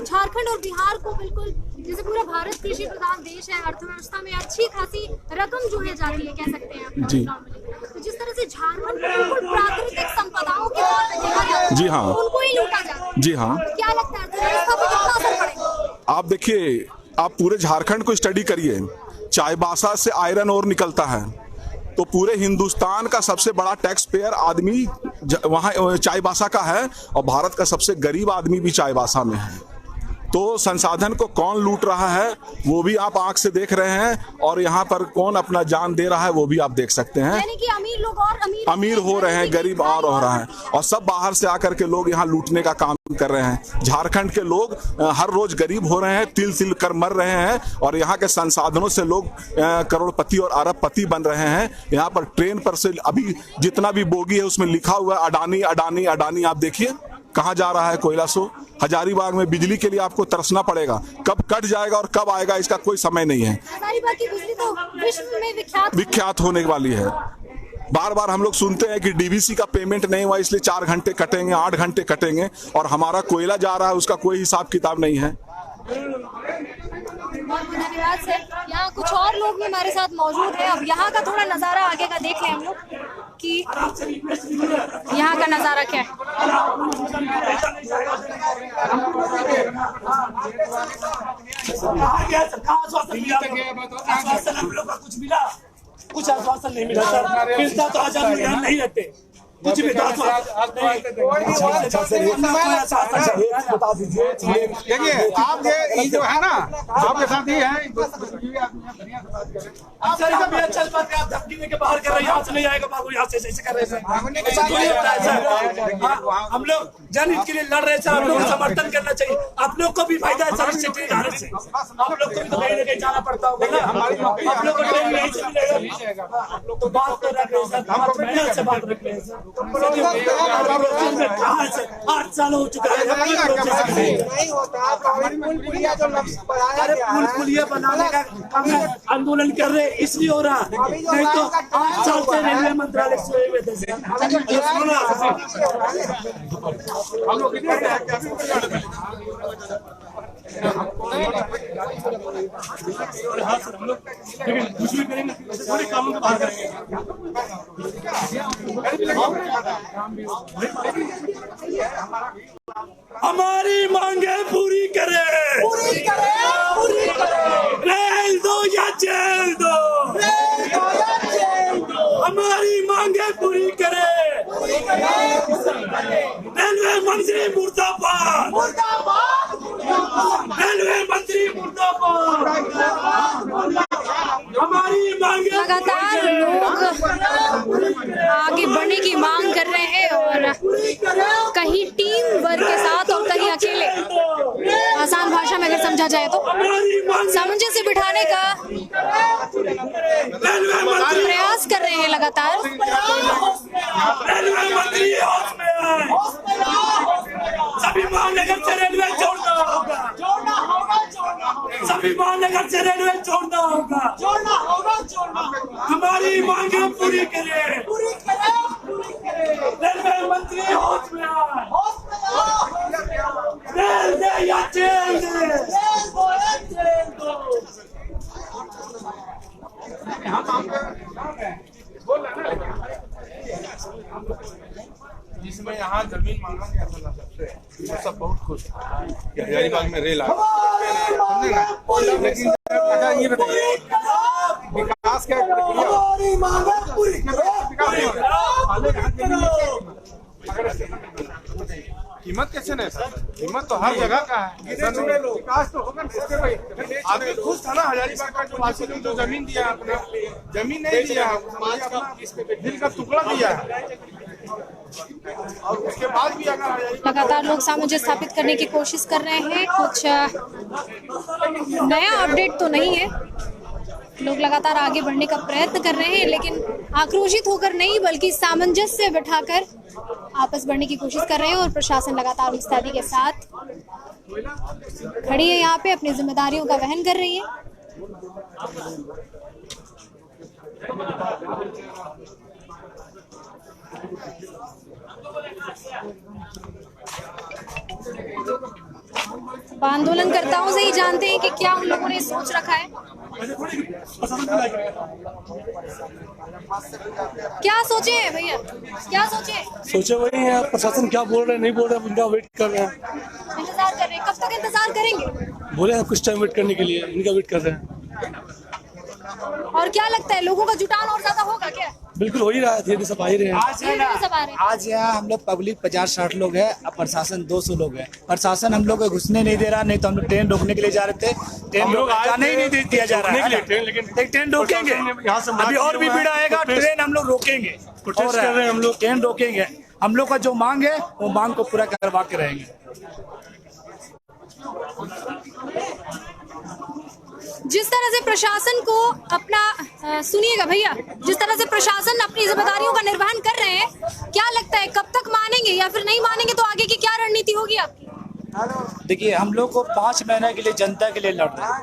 B: झारखंड और बिहार को बिल्कुल, जैसे पूरा भारत कृषि प्रधान देश है, अर्थव्यवस्था में अच्छी खासी रकम जो है जाती है, कह सकते हैं।
M: जी।
B: तो जिस तरह से झारखंड बिल्कुल प्राकृतिक संपदाओं के तौर पर देखा जाता है,
M: जी हाँ,
B: उनको ही लूटा जाता है।
M: जी हाँ।
B: क्या लगता है अर्थव्यवस्था पर कितना असर पड़ेगा?
M: आप देखिए, आप पूरे झारखंड को स्टडी करिए। चाईबासा से आयरन ओर निकलता है तो पूरे हिंदुस्तान का सबसे बड़ा टैक्स पेयर आदमी वहाँ चाईबासा का है और भारत का सबसे गरीब आदमी भी चाईबासा में है। तो संसाधन को कौन लूट रहा है वो भी आप आंख से देख रहे हैं और यहाँ पर कौन अपना जान दे रहा है वो भी आप देख सकते हैं।
B: यानी कि अमीर लोग और
M: अमीर हो रहे हैं, गरीब और हो रहा है, और सब बाहर से आकर के लोग यहाँ लूटने का काम कर रहे हैं। झारखंड के लोग हर रोज गरीब हो रहे हैं, तिल तिल कर मर रहे हैं और यहाँ के संसाधनों से लोग करोड़पति और अरबपति बन रहे हैं। यहाँ पर ट्रेन पर से अभी जितना भी बोगी है उसमें लिखा हुआ है अडानी अडानी अडानी। आप देखिए कहाँ जा रहा है कोयला। सो हजारीबाग में बिजली के लिए आपको तरसना पड़ेगा, कब कट जाएगा और कब आएगा इसका कोई समय नहीं है।
B: हजारीबाग की बिजली तो विश्व में
M: विख्यात होने वाली है। बार बार हम लोग सुनते हैं कि डीवीसी का पेमेंट नहीं हुआ इसलिए 4 घंटे कटेंगे, 8 घंटे कटेंगे, और हमारा कोयला जा रहा है उसका कोई हिसाब किताब नहीं है।
B: बहुत धन्यवाद सर। यहाँ कुछ और लोग भी हमारे साथ मौजूद हैं। अब यहाँ का थोड़ा नज़ारा आगे का देख लें हम लोग कि यहाँ का नज़ारा क्या है।
D: कुछ मिला, कुछ आश्वासन नहीं मिला सर। मिलता तो आज हम यहाँ नहीं रहते। कुछ भी बता दीजिए।
H: देखिए आप ये जो है ना आपके साथ ही है
D: सर, चल पाते आप धमकी देके बाहर कर रहे हैं, यहाँ से नहीं आएगा बाबू, यहाँ से ऐसे कर रहे हैं सर। हम लोग जनहित के लिए लड़ रहे हैं सर, आप लोग को समर्थन करना चाहिए। आप लोग को भी फायदा है सर इससे, ट्रेन आने से आप लोग को भी तो कहीं ना कहीं जाना पड़ता होगा ना। आप लोग को ट्रेन यहीं से मिलेगा। आप लोग तो बात कर रहे हैं सर, बात से बात रख रहे हैं सर। 8 साल हो चुका है।
H: नहीं होता
D: पुल पुलिया बनाने का हम आंदोलन कर रहे हैं इसलिए हो रहा, नहीं तो 8 साल से रेलवे मंत्रालय सोए हुए थे।
I: कुछ भी करेंगे थोड़े कानून को बाहर करेंगे।
D: हमारी मांगे पूरी करे,
A: पूरी करे, पूरी करे।
D: रेल दो या जेल दो,
A: रेल दो या जेल दो।
D: हमारी मांगे पूरी करे,
A: पूरी करे, पूरी करे।
D: रेलवे मंत्री मुर्दाबाद,
A: मुर्दाबाद, मुर्दाबाद।
D: रेलवे मंत्री मुर्दाबाद। हमारी मांगे
B: लगातार लोग आगे बढ़ने की मांग कर रहे हैं और कहीं टीम वर्क के साथ और कहीं अकेले, आसान भाषा में अगर समझा जाए तो सामंजस्य बिठाने का प्रयास कर रहे हैं लगातार।
D: रेलवे मंत्री हाथ में आए, सभी महानगर से रेलवे जोड़ना होगा,
A: जोड़ना होगा, जोड़ना होगा।
D: सभी महानगर से रेलवे जोड़ना होगा,
A: जोड़ना होगा, जोड़ना होगा।
D: हमारी मांगे पूरी करें,
A: पूरी करे, पूरी करे।
D: रेलवे मंत्री हाथ में आए,
A: हॉस्पिटल
D: रेल दे या जेल दे,
A: जेल दो या जेल दो।
C: जिसमें यहाँ जमीन मांगा गया था ना सबसे, वो सब बहुत खुश था कि हजारीबाग में रेल आ गई। लेकिन ये बताइए विकास का
A: हमारी मांगे पूरी करो,
C: कीमत कैसे नहीं सर, कीमत तो हर जगह का है। विकास तो होगा ना। आदमी खुश था ना हजारीबाग का, जो वासी लोग जो जमीन दिया है, अपना जमीन नहीं दिया है, अपना दिल का टुकड़ा दिया है। और उसके बाद भी अगर
B: लगातार लोग सामंजस्य स्थापित करने की कोशिश कर रहे हैं। कुछ नया अपडेट तो नहीं है, लोग लगातार आगे बढ़ने का प्रयत्न कर रहे हैं, लेकिन आक्रोशित होकर नहीं बल्कि सामंजस्य बिठाकर आपस बढ़ने की कोशिश कर रहे हैं। और प्रशासन लगातार मुस्तैदी के साथ खड़ी है, यहाँ पे अपनी जिम्मेदारियों का वहन कर रही है। आंदोलनकर्ताओं से ही जानते हैं कि क्या उन लोगों ने सोच रखा है। क्या सोचे हैं भैया, क्या सोचे
I: वही है, प्रशासन क्या बोल रहे हैं नहीं बोल रहे हैं, उनका वेट कर रहे हैं।
B: इंतजार कर रहे हैं, कब तक इंतजार करेंगे?
I: बोले हैं कुछ टाइम वेट करने के लिए, इनका वेट कर रहे हैं।
B: और क्या लगता है लोगों का जुटान और ज्यादा होगा क्या?
I: बिल्कुल हो ही रहा है, धीरे सब आ ही रहे हैं।
D: आज यहाँ हम लोग पब्लिक 50-60 लोग हैं, अब प्रशासन 200 लोग हैं। प्रशासन हम लोग को घुसने नहीं दे रहा, नहीं तो हम लोग ट्रेन रोकने के लिए जा रहे थे, ट्रेन जाने ही नहीं दिया जा रहा है। ट्रेन रोकेंगे, अभी और भी भीड़ आएगा, ट्रेन हम लोग रोकेंगे, हम लोग ट्रेन रोकेंगे। हम लोग का जो मांग है वो मांग को पूरा करवा के रहेंगे।
B: जिस तरह से प्रशासन को अपना सुनिएगा भैया, जिस तरह से प्रशासन अपनी जिम्मेदारियों का निर्वहन कर रहे हैं, क्या लगता है कब तक मानेंगे या फिर नहीं मानेंगे तो आगे की क्या रणनीति होगी आपकी?
D: देखिए हम लोग को 5 महीने के लिए जनता के लिए लड़ रहे हैं।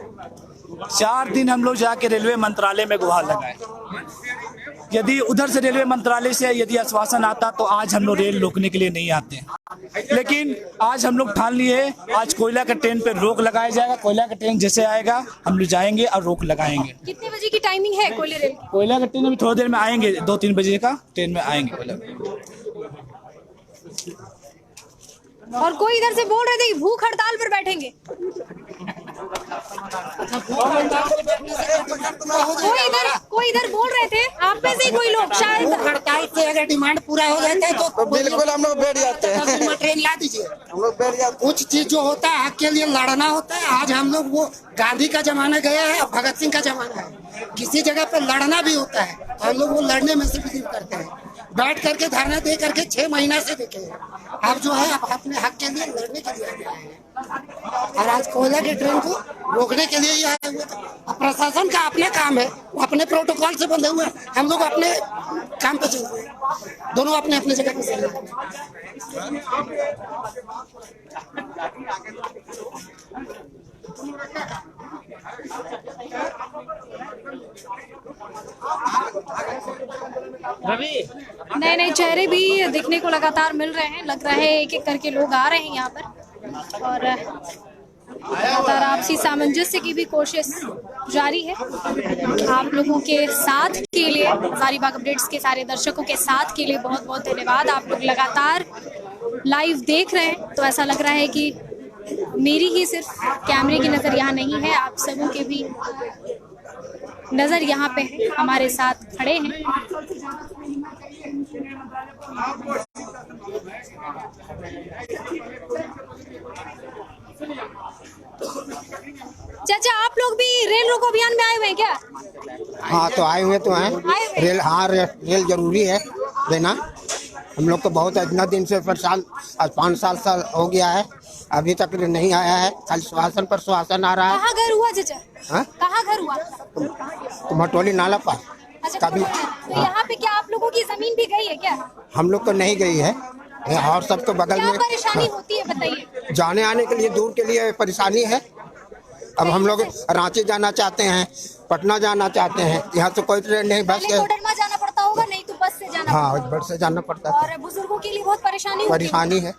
D: 4 दिन हम लोग जाके रेलवे मंत्रालय में गुहार लगाए। यदि उधर से रेलवे मंत्रालय से यदि आश्वासन आता तो आज हम लोग रेल रोकने के लिए नहीं आते, लेकिन आज हम लोग ठान लिए, आज कोयला का ट्रेन पे रोक लगाया जाएगा। कोयला का ट्रेन जैसे आएगा हम लोग जाएंगे और रोक लगाएंगे।
B: कितने बजे की टाइमिंग है कोयला रेल?
D: कोयला का ट्रेन अभी थोड़ी देर में आएंगे, 2-3 बजे का ट्रेन में आएंगे कोयला।
B: और कोई इधर से बोल रहे थे भूख हड़ताल पर बैठेंगे, कोई इधर बोल रहे थे, आप में से कोई लोग शायद।
L: हड़ताल से अगर डिमांड पूरा हो जाता है तो
K: बिल्कुल हम लोग बैठ जाते हैं,
L: ट्रेन ला दीजिए।
K: हम लोग बैठ जाते
L: कुछ चीज जो होता है हक के लिए लड़ना होता है। आज हम लोग वो गांधी का जमाना गया है, अब भगत सिंह का जमाना है। किसी जगह पे लड़ना भी होता है, हम लोग वो लड़ने में से बिलीव करते हैं। बैठ करके धरना दे करके 6 महीना से देखे हैं। अब जो है अब अपने हक के लिए लड़ने के लिए आए हैं और आज कोयला की ट्रेन को रोकने के लिए ही आए हुए थे। अब प्रशासन का अपना काम है, वो अपने प्रोटोकॉल से बंधे हुए हैं, हम लोग अपने काम पे चल रहे हैं, दोनों अपने अपने जगह पे सही हैं।
B: नए नए चेहरे भी दिखने को लगातार मिल रहे हैं। लग रहा है एक एक करके लोग आ रहे हैं यहाँ पर और लगातार आपसी सामंजस्य की भी कोशिश जारी है। आप लोगों के साथ के लिए, हजारीबाग अपडेट्स के सारे दर्शकों के साथ के लिए बहुत बहुत धन्यवाद। आप लोग लगातार लाइव देख रहे हैं तो ऐसा लग रहा है कि मेरी ही सिर्फ कैमरे की नज़र यहाँ नहीं है, आप सबों के भी नज़र यहाँ पे है, हमारे साथ खड़े हैं। चाचा, आप लोग भी रेल रोको अभियान में आए हुए हैं क्या?
N: हाँ, तो आए हुए तो हैं। रेल, हाँ, रेल जरूरी है देना। हम लोग तो बहुत इतना दिन से परेशान, आज 5 साल हो गया है, अभी तक नहीं आया है। खाली श्वासन पर श्वासन आ रहा है।
B: कहाँ घर हुआ चाचा?
N: हाँ?
B: कहाँ घर हुआ?
N: तो मटोली नाला पास।
B: अच्छा,
N: कभी
B: तो यहाँ पे क्या आप लोगों की जमीन भी गई है क्या?
N: हम लोग तो नहीं गई है और सब तो बगल
B: क्या
N: में।
B: परेशानी होती है बताइए?
N: जाने आने के लिए, दूर के लिए परेशानी है। अब हम लोग रांची जाना चाहते हैं, पटना जाना चाहते हैं, यहाँ तो कोई ट्रेन नहीं, बस
B: पहले कोडरमा जाना पड़ता होगा, नहीं तो बस से जाना
N: हाँ,
B: पड़ता
N: बस से जाना पड़ता
B: है। और बुजुर्गों के लिए बहुत
N: परेशानी है।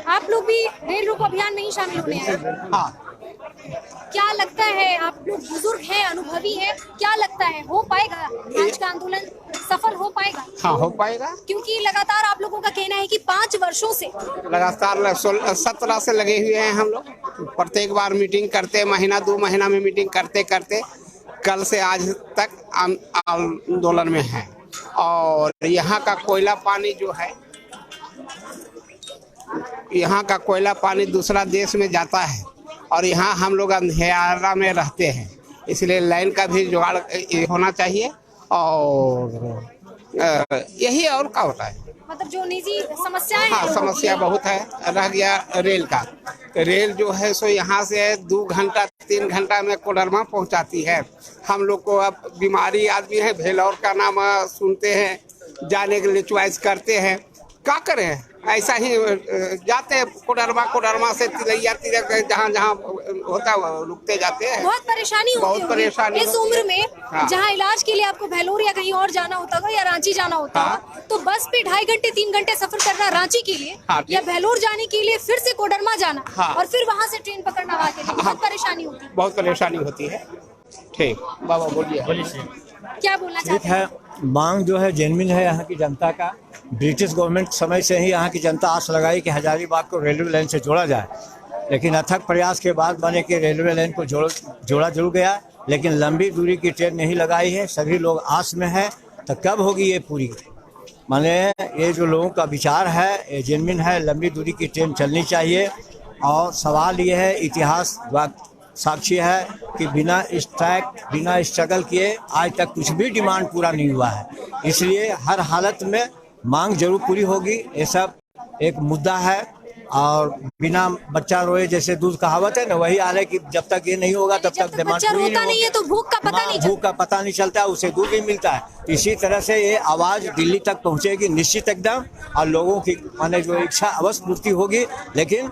B: आप लोग भी रेल रोको अभियान में ही शामिल होने हैं?
N: हाँ।
B: क्या लगता है, आप लोग बुजुर्ग हैं, अनुभवी हैं, क्या लगता है हो पाएगा आज का आंदोलन, सफल हो पाएगा?
N: हाँ, हो पाएगा,
B: क्योंकि लगातार आप लोगों का कहना है कि 5 वर्षों से
N: लगातार 17 से लगे हुए हैं हम लोग। प्रत्येक बार मीटिंग करते, महीना 2 महीना में मीटिंग करते करते कल से आज तक आंदोलन में है। और यहाँ का कोयला पानी जो है, यहाँ का कोयला पानी दूसरा देश में जाता है और यहाँ हम लोग अंधेरा में रहते हैं, इसलिए लाइन का भी जुगाड़ होना चाहिए। और यही और क्या होता है,
B: मतलब जो निजी समस्याएं
N: हाँ,
B: हैं,
N: समस्या बहुत है। रह गया रेल का, रेल जो है सो यहाँ से 2 घंटा 3 घंटा में कोडरमा पहुँचाती है। हम लोग को अब बीमारी आदमी है, भेलौर का नाम सुनते हैं, जाने के लिए चॉइस करते हैं, क्या करें, ऐसा ही जाते हैं कोडरमा से तिलैया जहाँ जहाँ होता है रुकते जाते हैं।
B: बहुत परेशानी होती
N: बहुत परेशानी
B: इस उम्र में।
N: हाँ।
B: जहाँ इलाज के लिए आपको भेलोर या कहीं और जाना होता होगा या रांची जाना होता होगा, तो बस पे 2.5 घंटे 3 घंटे सफर करना रांची के लिए, या भेलोर जाने के लिए फिर से कोडरमा जाना, और फिर वहाँ से ट्रेन पकड़ना वहाँ के लिए बहुत परेशानी होती है।
N: बहुत परेशानी होती है। ठीक, बाबा बोलिए।
B: क्या बोलना चाहते
O: हैं? मांग जो है जेन्युइन है यहाँ की जनता का। ब्रिटिश गवर्नमेंट समय से ही यहाँ की जनता आस लगाई कि हजारीबाग को रेलवे लाइन से जोड़ा जाए, लेकिन अथक प्रयास के बाद बने कि रेलवे लाइन को जोड़ा जरूर गया, लेकिन लंबी दूरी की ट्रेन नहीं लगाई है। सभी लोग आस में है, तो कब होगी ये पूरी? माने ये जो लोगों का विचार है ये जेन्युइन है, लंबी दूरी की ट्रेन चलनी चाहिए। और सवाल ये है, इतिहास साक्षी है कि बिना स्ट्राइक, बिना स्ट्रगल किए आज तक कुछ भी डिमांड पूरा नहीं हुआ है। इसलिए हर हालत में मांग जरूर पूरी होगी, ये सब एक मुद्दा है। और बिना बच्चा रोए जैसे दूध कहावत है ना, वही हाल है कि जब तक ये नहीं होगा तब तक डिमांड पूरी नहीं है,
B: तो भूख का पता नहीं
O: चलता है, उसे दूध नहीं मिलता है। इसी तरह से ये आवाज़ दिल्ली तक पहुँचेगी निश्चित एकदम, और लोगों की माने जो इच्छा अवश्य पूर्ति होगी, लेकिन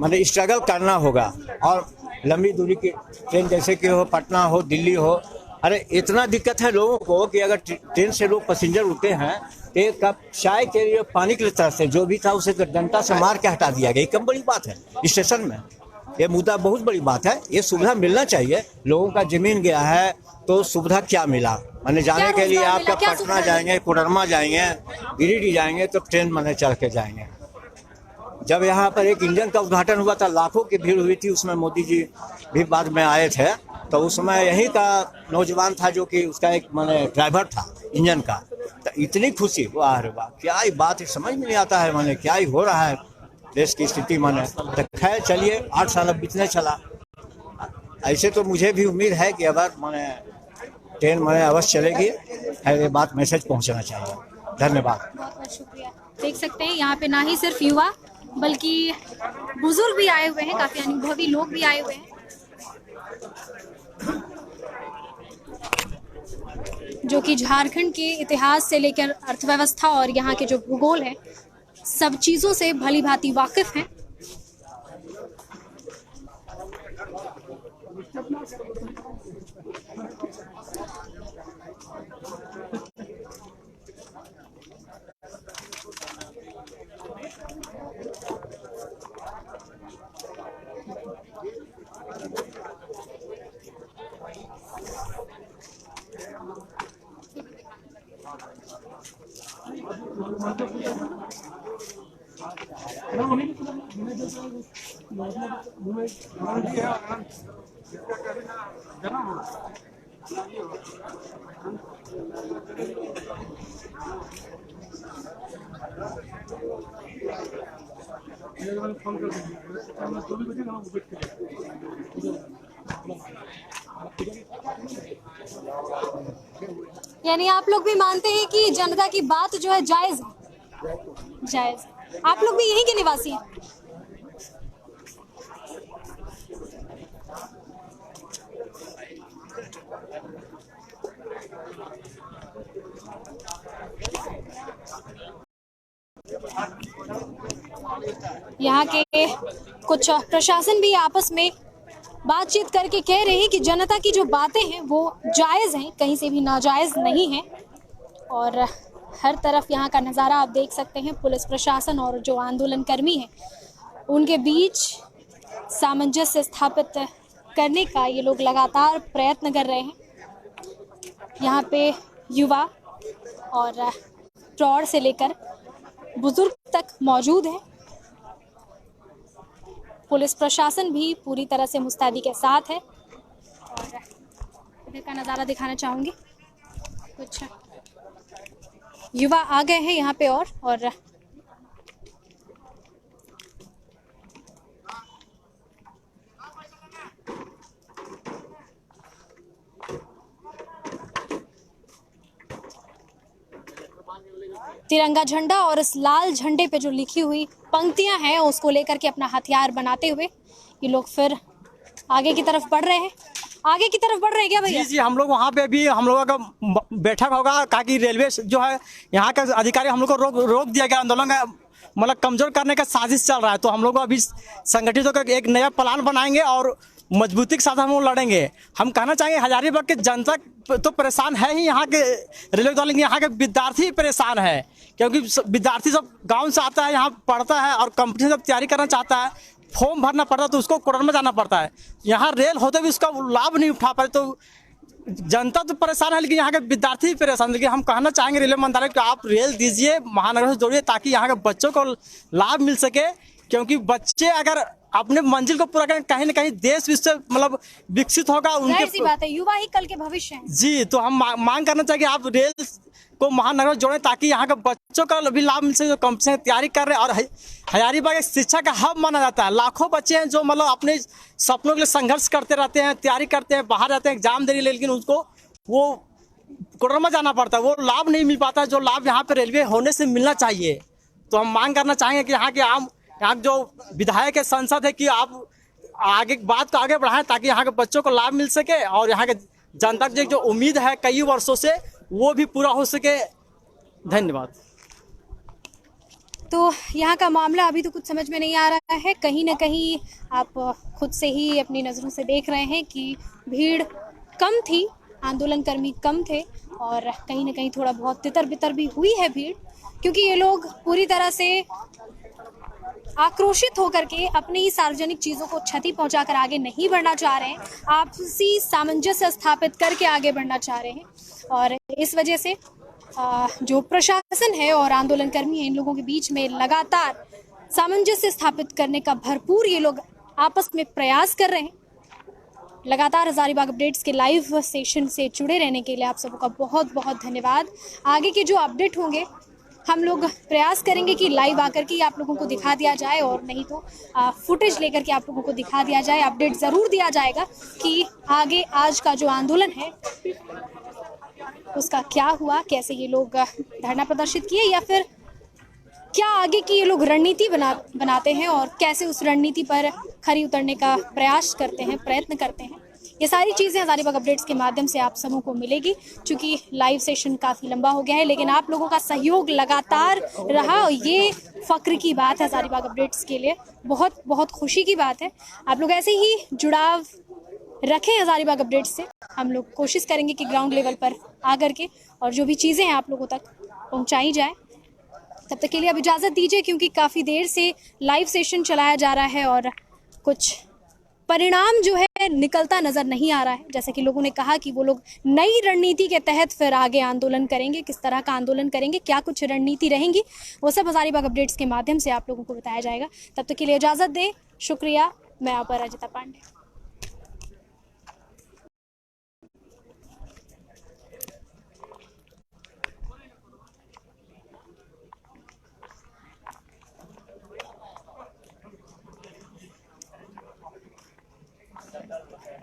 O: माने स्ट्रगल करना होगा। और लंबी दूरी की ट्रेन जैसे कि हो, पटना हो, दिल्ली हो, अरे इतना दिक्कत है लोगों को कि अगर ट्रेन से लोग पैसेंजर उठते हैं तो एक कप चाय के लिए पानी के लिए तरसते, जो भी था उसे डंडा से मार के हटा दिया गया। कम बड़ी बात है स्टेशन में, ये मुद्दा बहुत बड़ी बात है। ये सुविधा मिलना चाहिए। लोगों का जमीन गया है तो सुविधा क्या मिला? मैंने जाने के लिए आपका पटना जाएंगे, कोडरमा जाएंगे, गिरिडीह जाएंगे तो ट्रेन मैंने चढ़ के जाएंगे। जब यहाँ पर एक इंजन का उद्घाटन हुआ था, लाखों की भीड़ हुई थी, उसमें मोदी जी भी बाद में आए थे, तो उस समय यही का नौजवान था जो कि उसका एक माने ड्राइवर था इंजन का, तो इतनी खुशी, वाह रे वाह, क्या ही बात है, समझ में नहीं आता है माने क्या ही हो रहा है देश की स्थिति माने। तो खैर चलिए, 8 साल अब बीतने चला। ऐसे तो मुझे भी उम्मीद है कि अगर माने ट्रेन मैंने अवश्य चलेगी, ये बात मैसेज पहुंचना चाहिए। धन्यवाद।
B: बहुत बहुत शुक्रिया। देख सकते हैं यहाँ पे ना ही सिर्फ युवा बल्कि बुजुर्ग भी आए हुए हैं, काफी अनुभवी लोग भी आए हुए हैं, जो कि झारखंड के इतिहास से लेकर अर्थव्यवस्था और यहाँ के जो भूगोल है सब चीजों से भली भांति वाकिफ हैं। यानी आप लोग भी मानते हैं कि जनता की बात जो है जायज है, जायज। आप लोग भी यहीं के निवासी हैं? यहाँ के कुछ प्रशासन भी आपस में बातचीत करके कह रहे हैं कि जनता की जो बातें हैं वो जायज़ हैं, कहीं से भी नाजायज़ नहीं है। और हर तरफ यहाँ का नज़ारा आप देख सकते हैं। पुलिस प्रशासन और जो आंदोलनकर्मी हैं उनके बीच सामंजस्य स्थापित करने का ये लोग लगातार प्रयत्न कर रहे हैं। यहाँ पे युवा और प्रौढ़ से लेकर बुजुर्ग तक मौजूद है। पुलिस प्रशासन भी पूरी तरह से मुस्तैदी के साथ है। और इधर का नज़ारा दिखाना चाहूँगी। कुछ युवा आ गए हैं यहाँ पे और तिरंगा झंडा और इस लाल झंडे पे जो लिखी हुई पंक्तियां हैं उसको लेकर के अपना हथियार बनाते हुए ये लोग फिर आगे की तरफ बढ़ रहे हैं। आगे की तरफ बढ़ रहे हैं क्या भैया?
G: जी, हम लोग वहाँ पे भी हम लोगों का बैठक होगा, ताकि रेलवे जो है यहाँ का अधिकारी हम लोग को रोक दिया गया। आंदोलन का मतलब कमजोर करने का साजिश चल रहा है, तो हम लोग अभी संगठित होकर एक नया प्लान बनाएंगे और मजबूती के साथ हम लोग लड़ेंगे। हम कहना चाहेंगे हजारीबाग की जनता तो परेशान है ही, यहाँ के रेलवे द्वारा, यहाँ के विद्यार्थी परेशान है, क्योंकि विद्यार्थी सब गांव से आता है, यहाँ पढ़ता है और कंपनी सब तैयारी करना चाहता है, फॉर्म भरना पड़ता है तो उसको कोडरमा जाना पड़ता है। यहाँ रेल होते भी उसका लाभ नहीं उठा पाए, तो जनता तो परेशान है, लेकिन यहाँ के विद्यार्थी भी परेशान। लेकिन हम कहना चाहेंगे रेलवे मंत्रालय को आप रेल दीजिए, महानगर से जोड़िए, ताकि यहाँ के बच्चों को लाभ मिल सके। क्योंकि बच्चे अगर अपने मंजिल को पूरा करें, कहीं ना कहीं देश विश्व मतलब विकसित होगा। उनके
B: सी बात है, युवा ही कल के भविष्य हैं।
G: जी, तो हम मांग करना चाहिए आप रेल को महानगर जोड़ें, ताकि यहाँ के बच्चों का भी लाभ मिल सके जो कंपनी तैयारी कर रहे हैं। और हजारीबाग एक शिक्षा का हब माना जाता है। लाखों बच्चे हैं जो मतलब अपने सपनों के लिए संघर्ष करते रहते हैं, तैयारी करते हैं, बाहर जाते हैं एग्जाम देने, लेकिन उनको वो कोडरमा जाना पड़ता है, वो लाभ नहीं मिल पाता जो लाभ यहाँ पे रेलवे होने से मिलना चाहिए। तो हम मांग करना चाहेंगे कि यहाँ जो विधायक है, संसद है, कि आप आगे बात को आगे बढ़ाएं, ताकि यहाँ के बच्चों को लाभ मिल सके और यहाँ के जनता की जो उम्मीद है कई वर्षों से वो भी पूरा हो सके। धन्यवाद।
B: तो यहाँ का मामला अभी तो कुछ समझ में नहीं आ रहा है। कहीं ना कहीं आप खुद से ही अपनी नज़रों से देख रहे हैं कि भीड़ कम थी, आंदोलनकर्मी कम थे और कहीं ना कहीं थोड़ा बहुत तितर बितर भी हुई है भीड़, क्योंकि ये लोग पूरी तरह से आक्रोशित होकर के अपनी ही सार्वजनिक चीज़ों को क्षति पहुंचाकर आगे नहीं बढ़ना चाह रहे हैं, आपसी सामंजस्य स्थापित करके आगे बढ़ना चाह रहे हैं। और इस वजह से जो प्रशासन है और आंदोलनकर्मी हैं, इन लोगों के बीच में लगातार सामंजस्य स्थापित करने का भरपूर ये लोग आपस में प्रयास कर रहे हैं। लगातार हजारीबाग अपडेट्स के लाइव सेशन से जुड़े रहने के लिए आप सबका बहुत बहुत धन्यवाद। आगे के जो अपडेट होंगे हम लोग प्रयास करेंगे कि लाइव आकर के आप लोगों को दिखा दिया जाए, और नहीं तो फुटेज लेकर के आप लोगों को दिखा दिया जाए। अपडेट ज़रूर दिया जाएगा कि आगे आज का जो आंदोलन है उसका क्या हुआ, कैसे ये लोग धरना प्रदर्शित किए, या फिर क्या आगे की ये लोग रणनीति बनाते हैं और कैसे उस रणनीति पर खरी उतरने का प्रयास करते हैं, प्रयत्न करते हैं। ये सारी चीज़ें हज़ारीबाग अपडेट्स के माध्यम से आप सबों को मिलेगी। चूँकि लाइव सेशन काफ़ी लंबा हो गया है, लेकिन आप लोगों का सहयोग लगातार रहा और ये फ़ख्र की बात है हज़ारीबाग अपडेट्स के लिए, बहुत बहुत खुशी की बात है। आप लोग ऐसे ही जुड़ाव रखें हज़ारीबाग अपडेट्स से। हम लोग कोशिश करेंगे कि ग्राउंड लेवल पर आकर के और जो भी चीज़ें हैं आप लोगों तक पहुँचाई जाए। तब तक के लिए अब इजाज़त दीजिए, क्योंकि काफ़ी देर से लाइव सेशन चलाया जा रहा है और कुछ परिणाम जो है निकलता नज़र नहीं आ रहा है। जैसा कि लोगों ने कहा कि वो लोग नई रणनीति के तहत फिर आगे आंदोलन करेंगे, किस तरह का आंदोलन करेंगे, क्या कुछ रणनीति रहेंगी, वो सब हज़ारीबाग अपडेट्स के माध्यम से आप लोगों को बताया जाएगा। तब तक के लिए इजाज़त दें, शुक्रिया। मैं आप पर अजिता पांडे।